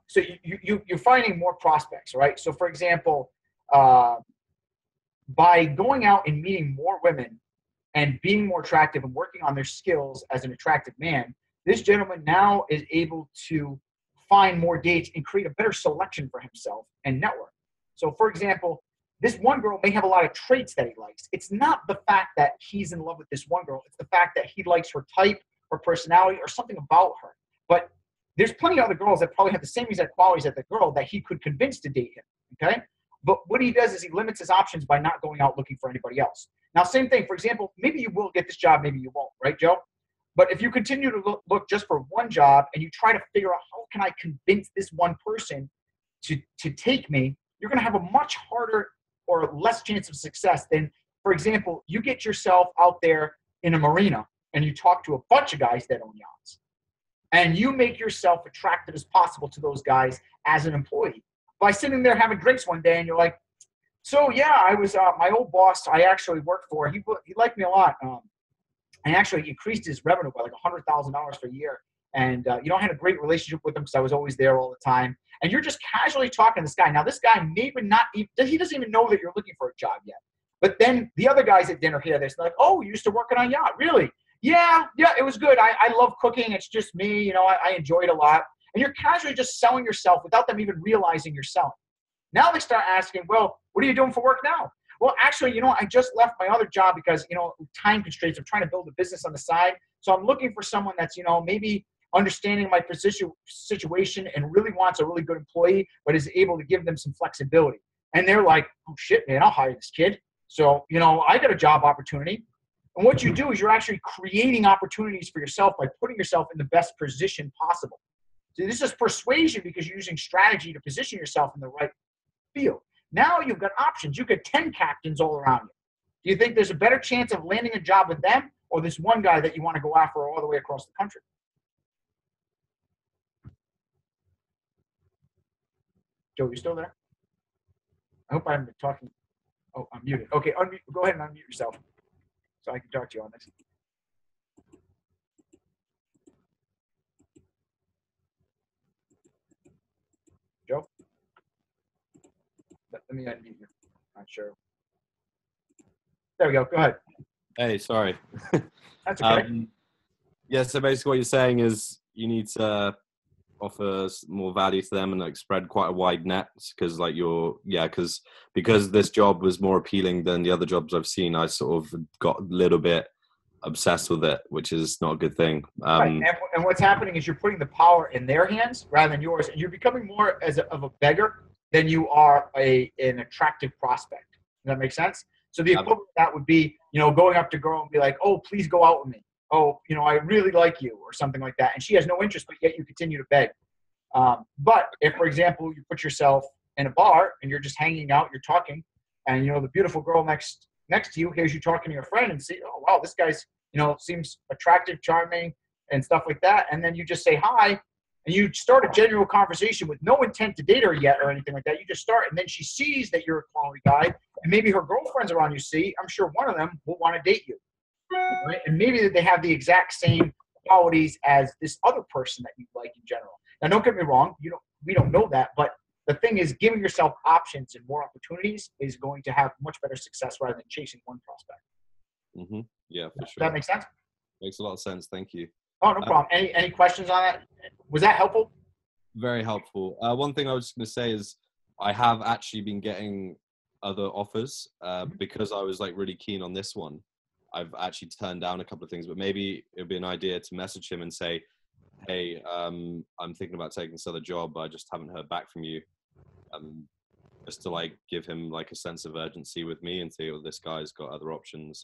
So you're finding more prospects, right? So for example, by going out and meeting more women and being more attractive and working on their skills as an attractive man, this gentleman now is able to find more dates and create a better selection for himself and network. So for example, this one girl may have a lot of traits that he likes. It's not the fact that he's in love with this one girl. It's the fact that he likes her type, her personality, or something about her. But there's plenty of other girls that probably have the same exact qualities as the girl that he could convince to date him, okay? But what he does is he limits his options by not going out looking for anybody else. Now, same thing. For example, maybe you will get this job, maybe you won't, right, Joe? But if you continue to look just for one job and you try to figure out how can I convince this one person to take me, you're going to have a much harder or less chance of success than, for example, you get yourself out there in a marina and you talk to a bunch of guys that own yachts. And you make yourself attractive as possible to those guys as an employee by sitting there having drinks one day and you're like, so yeah, I was my old boss I actually worked for. He liked me a lot. And actually increased his revenue by like $100,000 for a year. And I had a great relationship with him because I was always there all the time. And you're just casually talking to this guy. Now this guy maybe not even, he doesn't even know that you're looking for a job yet. But then the other guys at dinner hear this. They're like, oh, you used to work on a yacht, really? Yeah, it was good. I love cooking. It's just me. I enjoy it a lot. And you're casually just selling yourself without them even realizing you're selling. Now they start asking, well, what are you doing for work now? Well, actually, I just left my other job because, time constraints. I'm trying to build a business on the side. So I'm looking for someone that's, maybe understanding my situation and really wants a really good employee, but is able to give them some flexibility. And they're like, oh shit, man, I'll hire this kid. So, I got a job opportunity. And what you do is you're actually creating opportunities for yourself by putting yourself in the best position possible. So this is persuasion because you're using strategy to position yourself in the right field. Now you've got options. You've got 10 captains all around you. Do you think there's a better chance of landing a job with them or this one guy that you want to go after all the way across the country? Joe, you still there? I hope I'm talking. Oh, I'm muted. Okay, go ahead and unmute yourself so I can talk to you on this. Joe? Let me unmute you. Not sure. There we go. Go ahead. Hey, sorry. That's okay. Yeah, so basically what you're saying is you need to offer more value to them and like spread quite a wide net because because this job was more appealing than the other jobs I've seen. I sort of got a little bit obsessed with it, which is not a good thing. Right. And what's happening is you're putting the power in their hands rather than yours, and you're becoming more of a beggar than you are an attractive prospect. Does that make sense? So the equivalent of that would be, going up to a girl and be like, oh, please go out with me. Oh, I really like you or something like that. And she has no interest, but yet you continue to beg. But if, for example, you put yourself in a bar and you're just hanging out, you're talking, and, the beautiful girl next to you hears you talking to your friend and see, oh, wow, this guy's, seems attractive, charming, and stuff like that. And then you just say hi, and you start a general conversation with no intent to date her yet or anything like that. You just start, and then she sees that you're a quality guy, and maybe her girlfriends around you see, I'm sure one of them will want to date you. Right? And maybe that they have the exact same qualities as this other person that you like in general. Now, don't get me wrong. We don't know that, but the thing is, giving yourself options and more opportunities is going to have much better success rather than chasing one prospect. Mm-hmm. Yeah, for sure. Does that make sense? Makes a lot of sense. Thank you. Oh, no problem. Any questions on that? Was that helpful? Very helpful. One thing I was just going to say is I have actually been getting other offers because I was like really keen on this one. I've actually turned down a couple of things, but maybe it would be an idea to message him and say, hey, I'm thinking about taking this other job, but I just haven't heard back from you. Just to like give him like a sense of urgency with me and say, oh, this guy's got other options.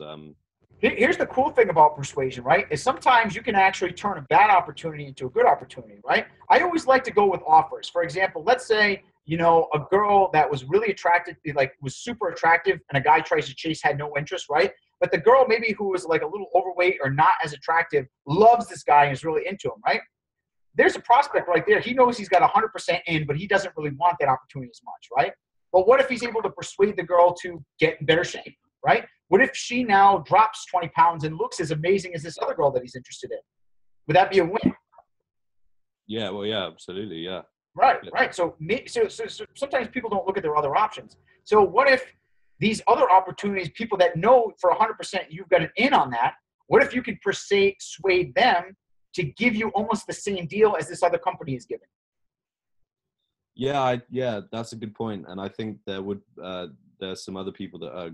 Here's the cool thing about persuasion, right? Is sometimes you can actually turn a bad opportunity into a good opportunity, right? I always like to go with offers. For example, let's say, a girl that was really attracted, like was super attractive, and a guy tries to chase, had no interest, right? But the girl maybe who was like a little overweight or not as attractive loves this guy and is really into him, right? There's a prospect right there. He knows he's got 100% in, but he doesn't really want that opportunity as much, right? But what if he's able to persuade the girl to get in better shape, right? What if she now drops 20 pounds and looks as amazing as this other girl that he's interested in? Would that be a win? Yeah, well, yeah, absolutely, yeah. Right, right. So sometimes people don't look at their other options. So what if these other opportunities, people that know for 100% you've got an in on that, what if you could persuade them to give you almost the same deal as this other company is giving? Yeah, that's a good point. And I think there's some other people that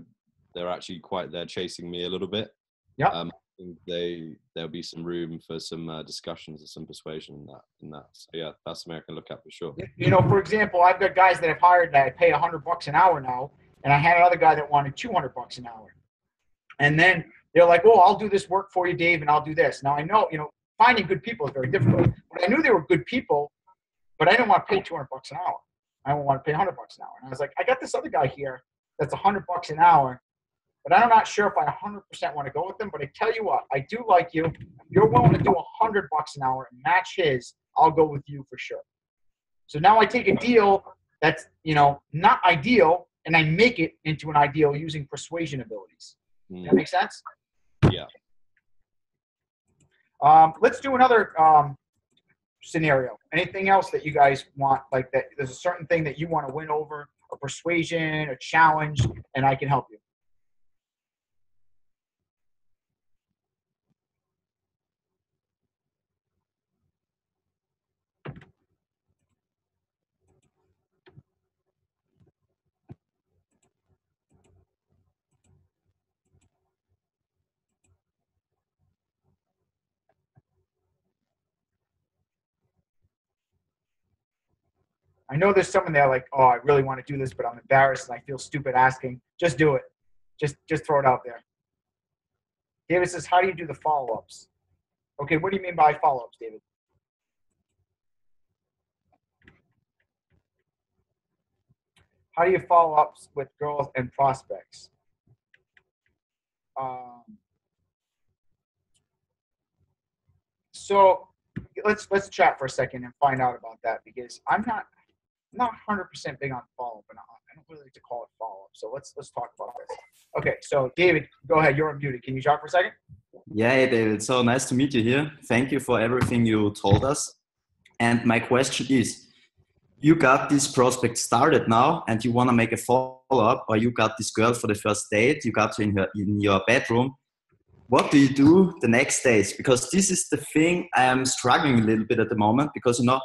they're chasing me a little bit. Yeah. I think there'll be some room for some discussions and some persuasion in that. So yeah, that's something I can look at for sure. For example, I've got guys that I've hired that I pay $100 an hour now, and I had another guy that wanted $200 an hour. And then they're like, "Oh, I'll do this work for you, Dave, and I'll do this." Now I know, finding good people is very difficult. But I knew they were good people, but I didn't want to pay $200 an hour. I don't want to pay $100 an hour. And I was like, I got this other guy here that's $100 an hour, but I'm not sure if I 100% want to go with them. But I tell you what, I do like you. If you're willing to do $100 an hour and match his, I'll go with you for sure. So now I take a deal that's, not ideal, and I make it into an ideal using persuasion abilities. Does that make sense? Yeah. Let's do another scenario. Anything else that you guys want? Like that, there's a certain thing that you want to win over, a persuasion, a challenge, and I can help you. I know there's someone there like, oh, I really want to do this, but I'm embarrassed and I feel stupid asking. Just do it. Just throw it out there. David says, how do you do the follow-ups? Okay, what do you mean by follow-ups, David? How do you follow up with girls and prospects? So let's chat for a second and find out about that, because I'm not 100% big on follow-up, and I don't really like to call it follow-up. So let's talk about this. Okay, so David, go ahead. You're unmuted. Can you talk for a second? Yeah, hey David. So nice to meet you here. Thank you for everything you told us. And my question is, you got this prospect started now and you want to make a follow-up, or you got this girl for the first date, you got her in your bedroom. What do you do the next days? Because this is the thing I am struggling a little bit at the moment, because, you know,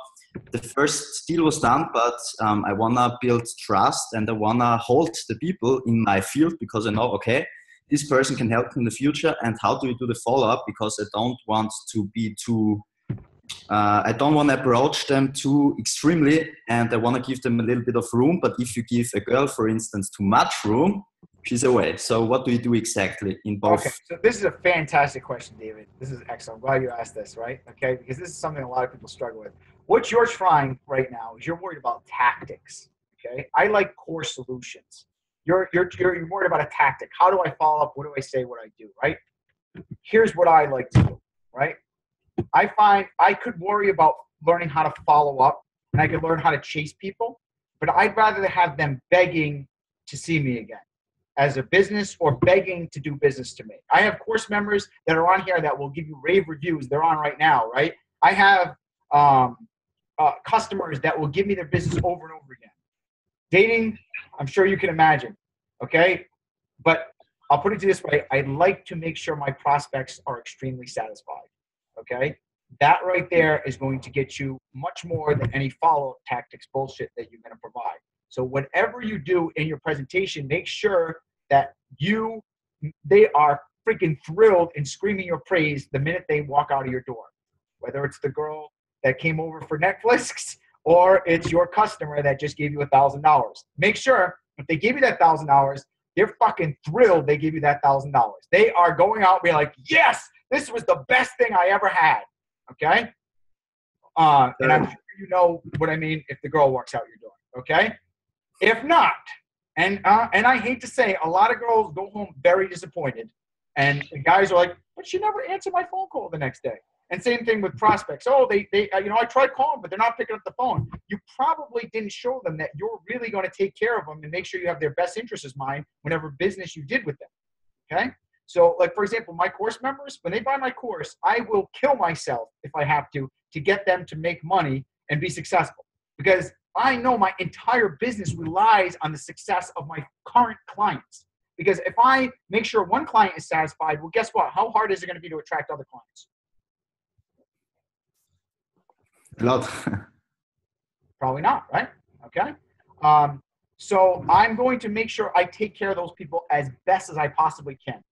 the first deal was done, but I want to build trust and I want to hold the people in my field, because I know, okay, this person can help in the future. And how do you do the follow-up? Because I don't want to be too I don't want to approach them too extremely, and I want to give them a little bit of room. But if you give a girl, for instance, too much room, she's away. So what do you do exactly in both? Okay, so this is a fantastic question, David. This is excellent. I'm glad you asked this, right? Okay, because this is something a lot of people struggle with. What you're trying right now is you're worried about tactics, okay? I like core solutions. You're worried about a tactic. How do I follow up? What do I say? What I do, right? Here's what I like to do, right? I find I could worry about learning how to follow up, and I could learn how to chase people, but I'd rather have them begging to see me again as a business, or begging to do business to me. I have course members that are on here that will give you rave reviews. They're on right now, right? I have customers that will give me their business over and over again. Dating, I'm sure you can imagine, okay? But I'll put it to you this way. I like to make sure my prospects are extremely satisfied. Okay, that right there is going to get you much more than any follow-up tactics bullshit that you're going to provide. So whatever you do in your presentation, make sure that they are freaking thrilled and screaming your praise the minute they walk out of your door. Whether it's the girl that came over for Netflix or it's your customer that just gave you $1,000. Make sure if they gave you that $1,000, they're fucking thrilled they gave you that $1,000. They are going out being like, yes, this was the best thing I ever had, okay? And I'm sure you know what I mean if the girl walks out your door, okay? If not, and I hate to say, a lot of girls go home very disappointed, and the guys are like, but she never answered my phone call the next day. And same thing with prospects. Oh, they I tried calling, but they're not picking up the phone. You probably didn't show them that you're really going to take care of them and make sure you have their best interests in mind whenever business you did with them, okay? So, like, for example, my course members, when they buy my course, I will kill myself if I have to get them to make money and be successful. Because I know my entire business relies on the success of my current clients. Because if I make sure one client is satisfied, well, guess what? How hard is it going to be to attract other clients? A lot. Probably not, right? Okay. So I'm going to make sure I take care of those people as best as I possibly can.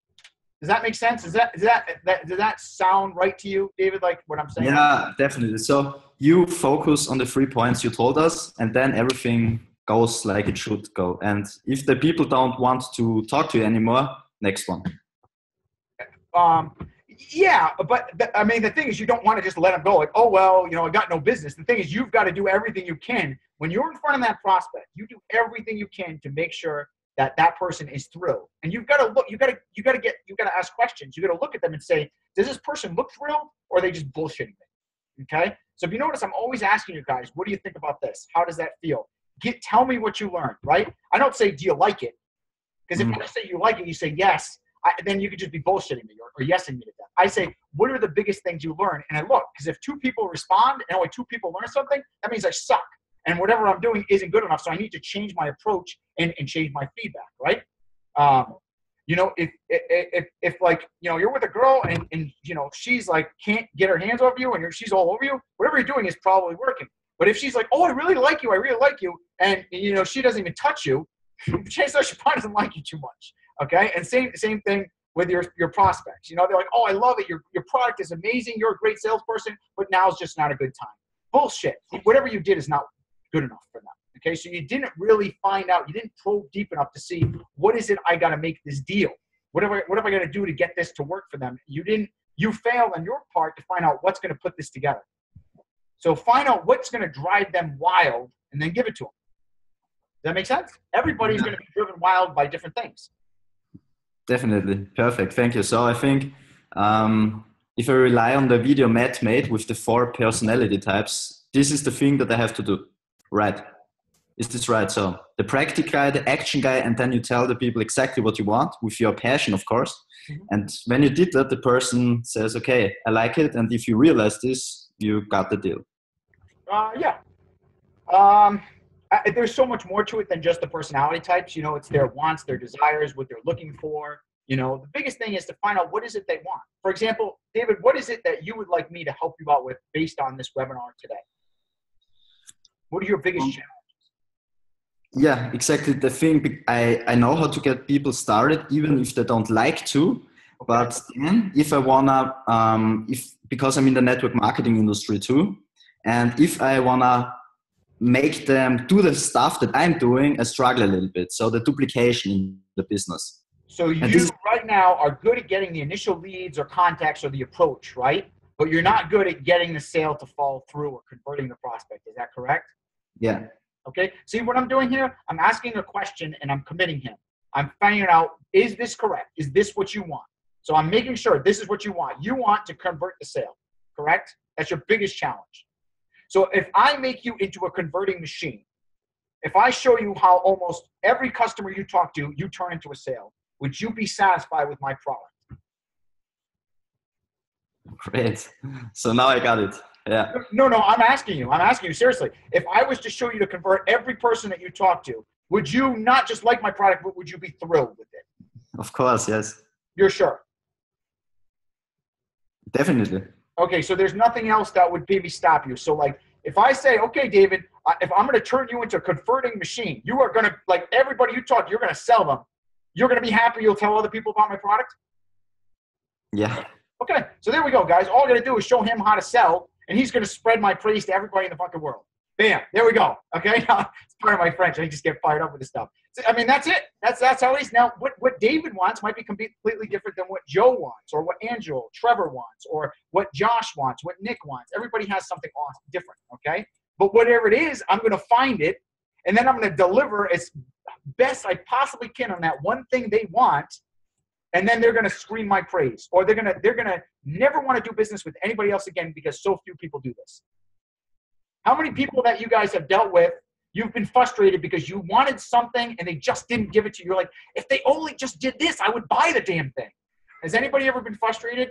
Does that make sense? Does that sound right to you, David, like what I'm saying? Yeah, definitely. So you focus on the 3 points you told us, and then everything goes like it should go. And if the people don't want to talk to you anymore, next one. Yeah, but I mean, the thing is, you don't want to just let them go. Like, oh, well, I got no business. The thing is, you've got to do everything you can. When you're in front of that prospect, you do everything you can to make sure that person is thrilled. And you've got to look, you got to ask questions. You got to look at them and say, does this person look thrilled, or are they just bullshitting me? Okay. So if you notice, I'm always asking you guys, what do you think about this? How does that feel? Tell me what you learned, right? I don't say, do you like it? Because if I say you like it, you say yes, then you could just be bullshitting me or yesing me to death. I say, what are the biggest things you learned? And I look, because if 2 people respond and only 2 people learn something, that means I suck. And whatever I'm doing isn't good enough. So I need to change my approach and change my feedback, right? If like, you're with a girl and she's like, can't get her hands off you and she's all over you, whatever you're doing is probably working. But if she's like, oh, I really like you, and, she doesn't even touch you, chances are she probably doesn't like you too much, okay? And same thing with your prospects. They're like, oh, I love it. Your product is amazing. You're a great salesperson, but now's just not a good time. Bullshit. Whatever you did is not good enough for them. Okay, so you didn't really find out, you didn't probe deep enough to see what is it I got to make this deal. What am I going to do to get this to work for them? You failed on your part to find out what's going to put this together. So find out what's going to drive them wild and then give it to them. Does that make sense? Everybody's going to be driven wild by different things. Definitely. Perfect. Thank you. So I think if I rely on the video Matt made with the 4 personality types, this is the thing that I have to do. Right. Is this right? So the practical guy, the action guy, and then you tell the people exactly what you want with your passion, of course. Mm-hmm. And when you did that, the person says, okay, I like it. And if you realize this, you got the deal. Yeah. There's so much more to it than just the personality types. You know, it's their wants, their desires, what they're looking for. You know, the biggest thing is to find out what is it they want. For example, David, what is it that you would like me to help you out with based on this webinar today? What are your biggest challenges? Yeah, exactly. The thing, I know how to get people started, even if they don't like to. Okay. But then if I wanna, because I'm in the network marketing industry too, and if I wanna make them do the stuff that I'm doing, I struggle a little bit. So the duplication in the business. So you right now are good at getting the initial leads or contacts or the approach, right? But you're not good at getting the sale to fall through or converting the prospect. Is that correct? Yeah. Okay. See what I'm doing here? I'm asking a question and I'm committing him. I'm finding out, is this correct? Is this what you want? So I'm making sure this is what you want. You want to convert the sale, correct? That's your biggest challenge. So if I make you into a converting machine, if I show you how almost every customer you talk to, you turn into a sale, would you be satisfied with my product? Great. So now I got it. Yeah. No, I'm asking you seriously. If I was to show you to convert every person that you talk to, would you not just like my product, but would you be thrilled with it? Of course, yes. You're sure? Definitely. Okay, so there's nothing else that would maybe stop you. So like, if I say, okay, David, if I'm going to turn you into a converting machine, you are going to, like everybody you talk, you're going to sell them. You're going to be happy. You'll tell other people about my product? Yeah. Okay, so there we go, guys. All I got to do is show him how to sell, and he's going to spread my praise to everybody in the fucking world. Bam, there we go. Okay, it's part of my French. I just get fired up with this stuff. I mean, that's it. That's how it is. Now, what David wants might be completely different than what Joe wants, or what Angelo, Trevor wants, or what Josh wants, what Nick wants. Everybody has something awesome, different, okay? But whatever it is, I'm going to find it, and then I'm going to deliver as best I possibly can on that one thing they want, and then they're going to scream my praise, or they're going to never want to do business with anybody else again because so few people do this. How many people that you guys have dealt with, you've been frustrated because you wanted something and they just didn't give it to you? You're like, if they only just did this, I would buy the damn thing. Has anybody ever been frustrated?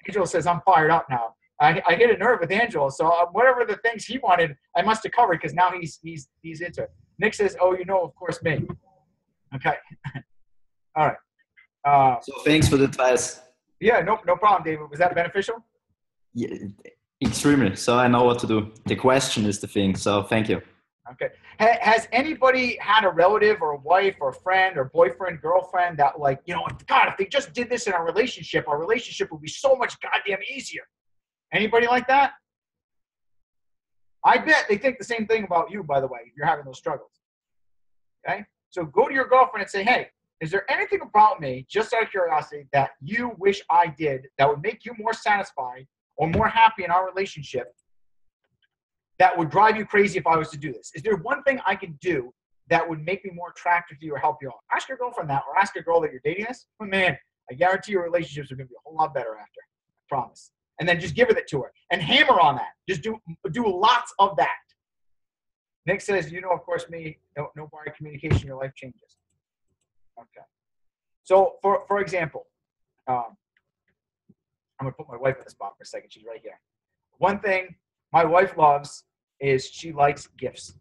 Angelo says, I'm fired up now. I hit a nerve with Angelo. So whatever the things he wanted, I must have covered because now he's into it. Nick says, oh, you know, of course, me. Okay. All right. So thanks for the advice. Yeah, no problem, David. Was that beneficial? Yeah, extremely. So I know what to do. The question is the thing. So thank you. Okay. Has anybody had a relative or a wife or a friend or boyfriend, girlfriend that like, you know, God, if they just did this in our relationship would be so much goddamn easier. Anybody like that? I bet they think the same thing about you, by the way, if you're having those struggles. Okay. So go to your girlfriend and say, hey, is there anything about me, just out of curiosity, that you wish I did that would make you more satisfied or more happy in our relationship that would drive you crazy if I was to do this? Is there one thing I could do that would make me more attractive to you or help you out? Ask your girlfriend that, or ask a girl that you're dating this. Oh, man, I guarantee your relationships are going to be a whole lot better after. I promise. And then just give it to her and hammer on that. Just do lots of that. Nick says, you know, of course, me, no bar communication, your life changes. Okay. So, for example, I'm going to put my wife in the spot for a second. She's right here. One thing my wife loves is she likes gifts.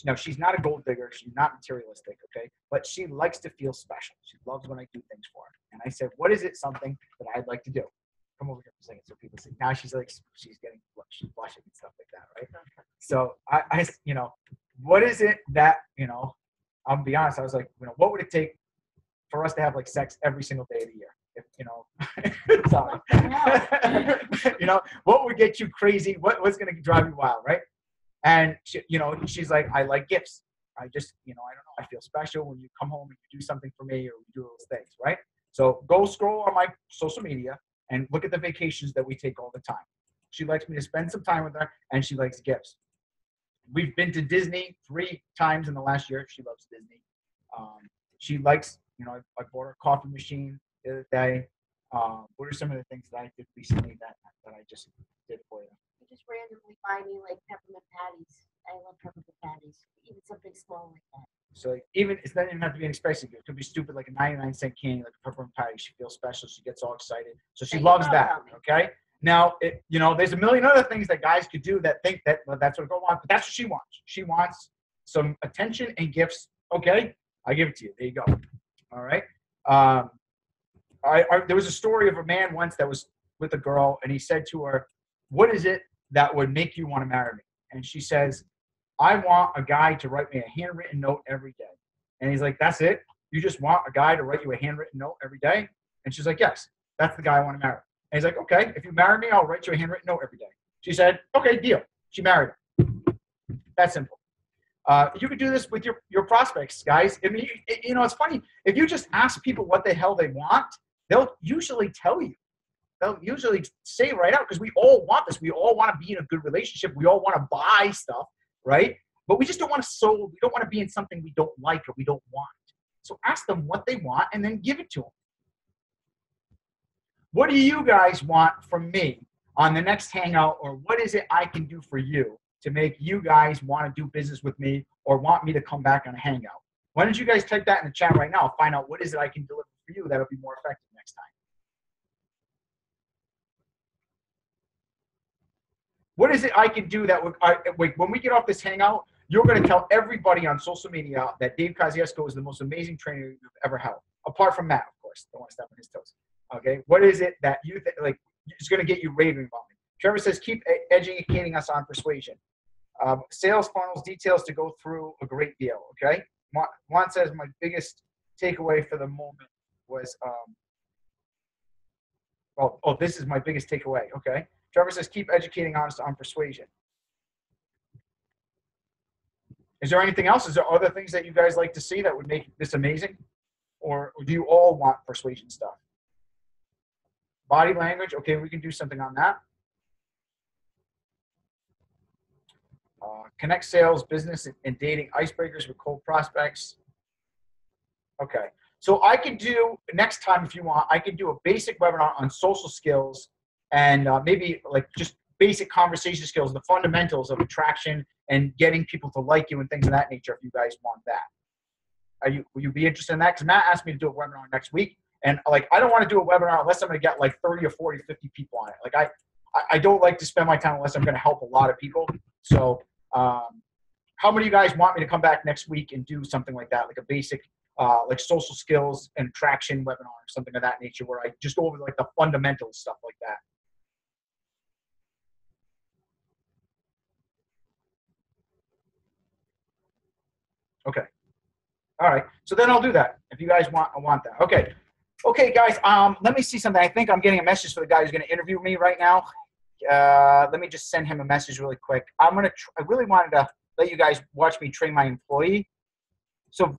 Now, she's not a gold digger. She's not materialistic, okay? But she likes to feel special. She loves when I do things for her. And I said, what is it something that I'd like to do? Come over here for a second so people see. Now she's blushing and stuff like that, right? So I you know, what is it that, you know, I'll be honest, I was like, you know, what would it take for us to have like sex every single day of the year? If, you know, sorry. You know, what would get you crazy? What's going to drive you wild, right? And she's like, I like gifts. I just, I don't know. I feel special when you come home and you do something for me, or we do those things, right? So go scroll on my social media and look at the vacations that we take all the time. She likes me to spend some time with her, and she likes gifts. We've been to Disney 3 times in the last year. She loves Disney. She likes, I bought her a coffee machine the other day. What are some of the things that I did recently that I just did for you? You just randomly buy me like peppermint patties. I love peppermint patties. Even something small like that. So it doesn't even have to be an expensive gift. It could be stupid, like a 99-cent candy, like a peppermint patty. She feels special. She gets all excited. So she loves that. Okay. Now, there's a million other things that guys could do that think that that's what a girl wants, but that's what she wants. She wants some attention and gifts. Okay, I give it to you. There you go. All right. There was a story of a man once that was with a girl, and he said to her, "What is it that would make you want to marry me?" And she says, "I want a guy to write me a handwritten note every day." And he's like, "That's it? You just want a guy to write you a handwritten note every day?" And she's like, "Yes, that's the guy I want to marry." And he's like, "Okay, if you marry me, I'll write you a handwritten note every day." She said, "Okay, deal." She married him. That's simple. You could do this with your prospects, guys. I mean, it's funny. If you just ask people what the hell they want, they'll usually tell you. They'll usually say right out, because we all want this. We all want to be in a good relationship. We all want to buy stuff, right? But we just don't want to sold. We don't want to be in something we don't like or we don't want. So ask them what they want and then give it to them. What do you guys want from me on the next hangout, or what is it I can do for you to make you guys want to do business with me or want me to come back on a hangout? Why don't you guys type that in the chat right now? I'll find out what is it I can deliver for you that'll be more effective next time. What is it I can do that would, when we get off this hangout, you're going to tell everybody on social media that Dave Kosciusko is the most amazing trainer you've ever held. Apart from Matt, of course. Don't want to step on his toes. Okay. What is it that you think, like, it's going to get you raving about me? Trevor says, keep educating us on persuasion. Sales funnels, details to go through a great deal. Okay. Juan says, my biggest takeaway for the moment was, this is my biggest takeaway. Okay. Trevor says, keep educating us on persuasion. Is there anything else? Is there other things that you guys like to see that would make this amazing? Or do you all want persuasion stuff? Body language. Okay, we can do something on that. Connect sales, business, and dating icebreakers with cold prospects. Okay. So I could do, next time if you want, I could do a basic webinar on social skills and maybe like just basic conversation skills, the fundamentals of attraction and getting people to like you and things of that nature if you guys want that. Will you be interested in that? Because Matt asked me to do a webinar next week. And like, I don't want to do a webinar unless I'm going to get like 30 or 40, 50 people on it. Like I don't like to spend my time unless I'm going to help a lot of people. So how many of you guys want me to come back next week and do something like that? Like a basic, like social skills and attraction webinar or something of that nature where I just go over like the fundamentals, stuff like that. Okay. All right. So then I'll do that. If you guys want that. Okay. Okay, guys. Let me see something. I think I'm getting a message for the guy who's going to interview me right now. Let me just send him a message really quick. I really wanted to let you guys watch me train my employee. So,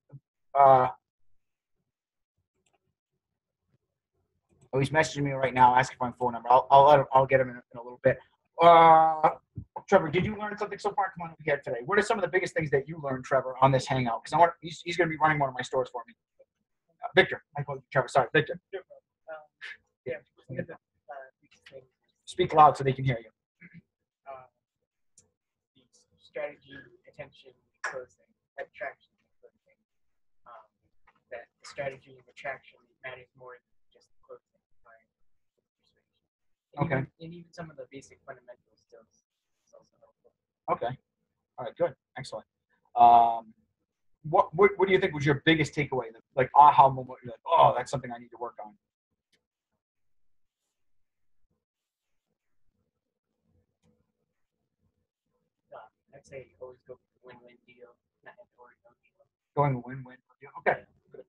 he's messaging me right now, asking for my phone number. I'll get him in a little bit. Trevor, did you learn something so far? Come on over here today. What are some of the biggest things that you learned, Trevor, on this hangout? Because he's going to be running one of my stores for me. Victor, I call you Trevor. Sorry, Victor. Speak loud so they can hear you. Strategy, attention, closing, attraction, closing. That the strategy and attraction matters more than just closing. Okay. And even some of the basic fundamentals still is also helpful. Okay. All right. Good. Excellent. What do you think was your biggest takeaway? Like aha moment. You're like, oh, that's something I need to work on. I'd say always go for the win-win deal, not have to worry about deal. Going win-win deal. Okay. Good.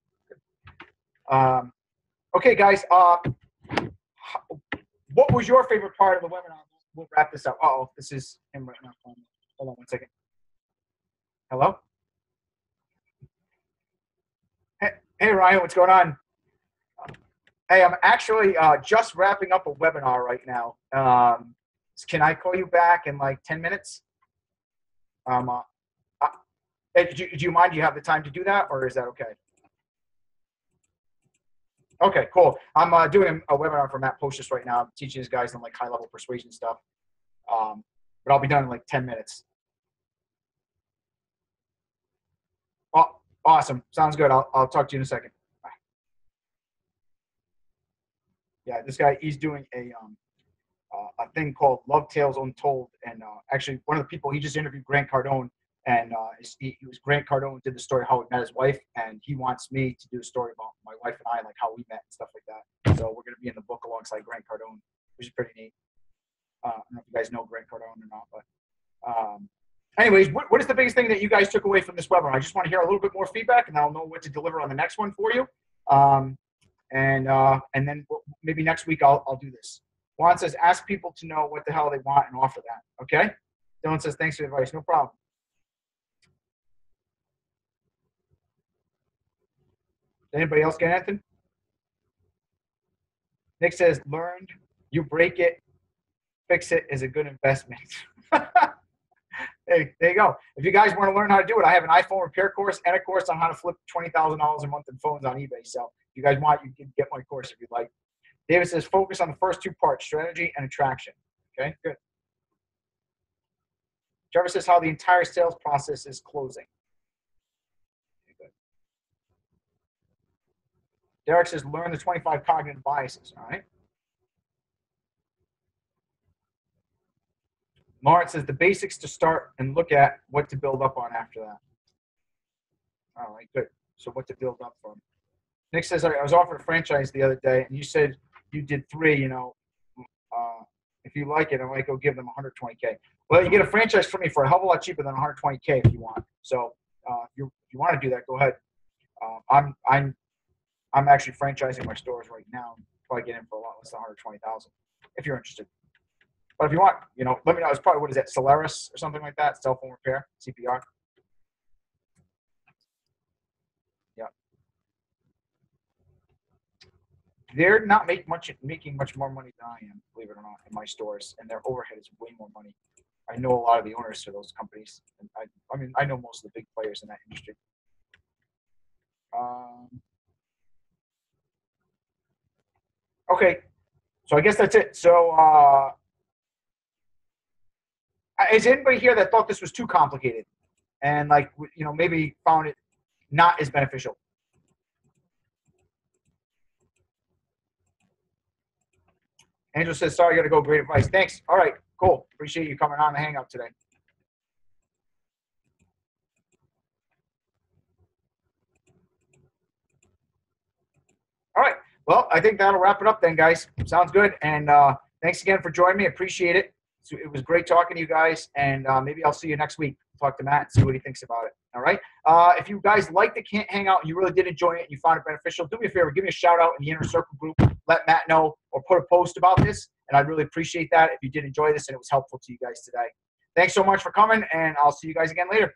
Okay, guys. What was your favorite part of the webinar? We'll wrap this up. Uh-oh, this is him right now. Hold on one second. Hello? Hey, Ryan, what's going on? Hey, I'm actually just wrapping up a webinar right now. Can I call you back in like 10 minutes? Hey, do you mind? Do you have the time to do that, or is that okay? Okay, cool. I'm doing a webinar for Matt Poshis right now. I'm teaching his guys on like high-level persuasion stuff. But I'll be done in like 10 minutes. Oh, awesome. Sounds good. I'll talk to you in a second. Bye. Yeah, this guy, he's doing a thing called Love Tales Untold. And actually, one of the people, he just interviewed Grant Cardone. And he was Grant Cardone did the story how he met his wife. And he wants me to do a story about my wife and I, like how we met and stuff like that. So we're going to be in the book alongside Grant Cardone, which is pretty neat. I don't know if you guys know Grant Cardone or not, but anyways, what is the biggest thing that you guys took away from this webinar? I just want to hear a little bit more feedback, and I'll know what to deliver on the next one for you. And then maybe next week I'll do this. Juan says, ask people to know what the hell they want and offer that. Okay? Dylan says, thanks for the advice. No problem. Did anybody else get anything? Nick says, learned, you break it, fix it is a good investment. Hey, there you go. If you guys want to learn how to do it, I have an iPhone repair course and a course on how to flip $20,000 a month in phones on eBay. So if you guys want, you can get my course if you'd like. David says, focus on the first two parts, strategy and attraction. Okay, good. Trevor says how the entire sales process is closing. Okay, good. Derek says, learn the 25 cognitive biases. All right. Lawrence says the basics to start and look at what to build up on after that. All right, good. So what to build up from. Nick says, I was offered a franchise the other day, and you said you did 3, you know. If you like it, I might go give them $120K. Well, you get a franchise from me for a hell of a lot cheaper than $120K if you want. So if you want to do that, go ahead. I'm actually franchising my stores right now. Probably get in for a lot less than $120,000 if you're interested. But if you want, you know, let me know. It's probably, what is that, Solaris or something like that? Cell phone repair, CPR. Yeah. They're not making much more money than I am, believe it or not, in my stores, and their overhead is way more money. I know a lot of the owners for those companies, and I mean, I know most of the big players in that industry. Okay, so I guess that's it. So. Is anybody here that thought this was too complicated and, like, you know, maybe found it not as beneficial? Angel says, sorry, I got to go. Great advice. Thanks. All right, cool. Appreciate you coming on the hangout today. All right. Well, I think that'll wrap it up then, guys. Sounds good. And thanks again for joining me. Appreciate it. So it was great talking to you guys, and maybe I'll see you next week. Talk to Matt and see what he thinks about it. All right. If you guys like the hangout and you really did enjoy it and you found it beneficial, do me a favor, give me a shout out in the Inner Circle group. Let Matt know, or put a post about this, and I'd really appreciate that if you did enjoy this and it was helpful to you guys today. Thanks so much for coming, and I'll see you guys again later.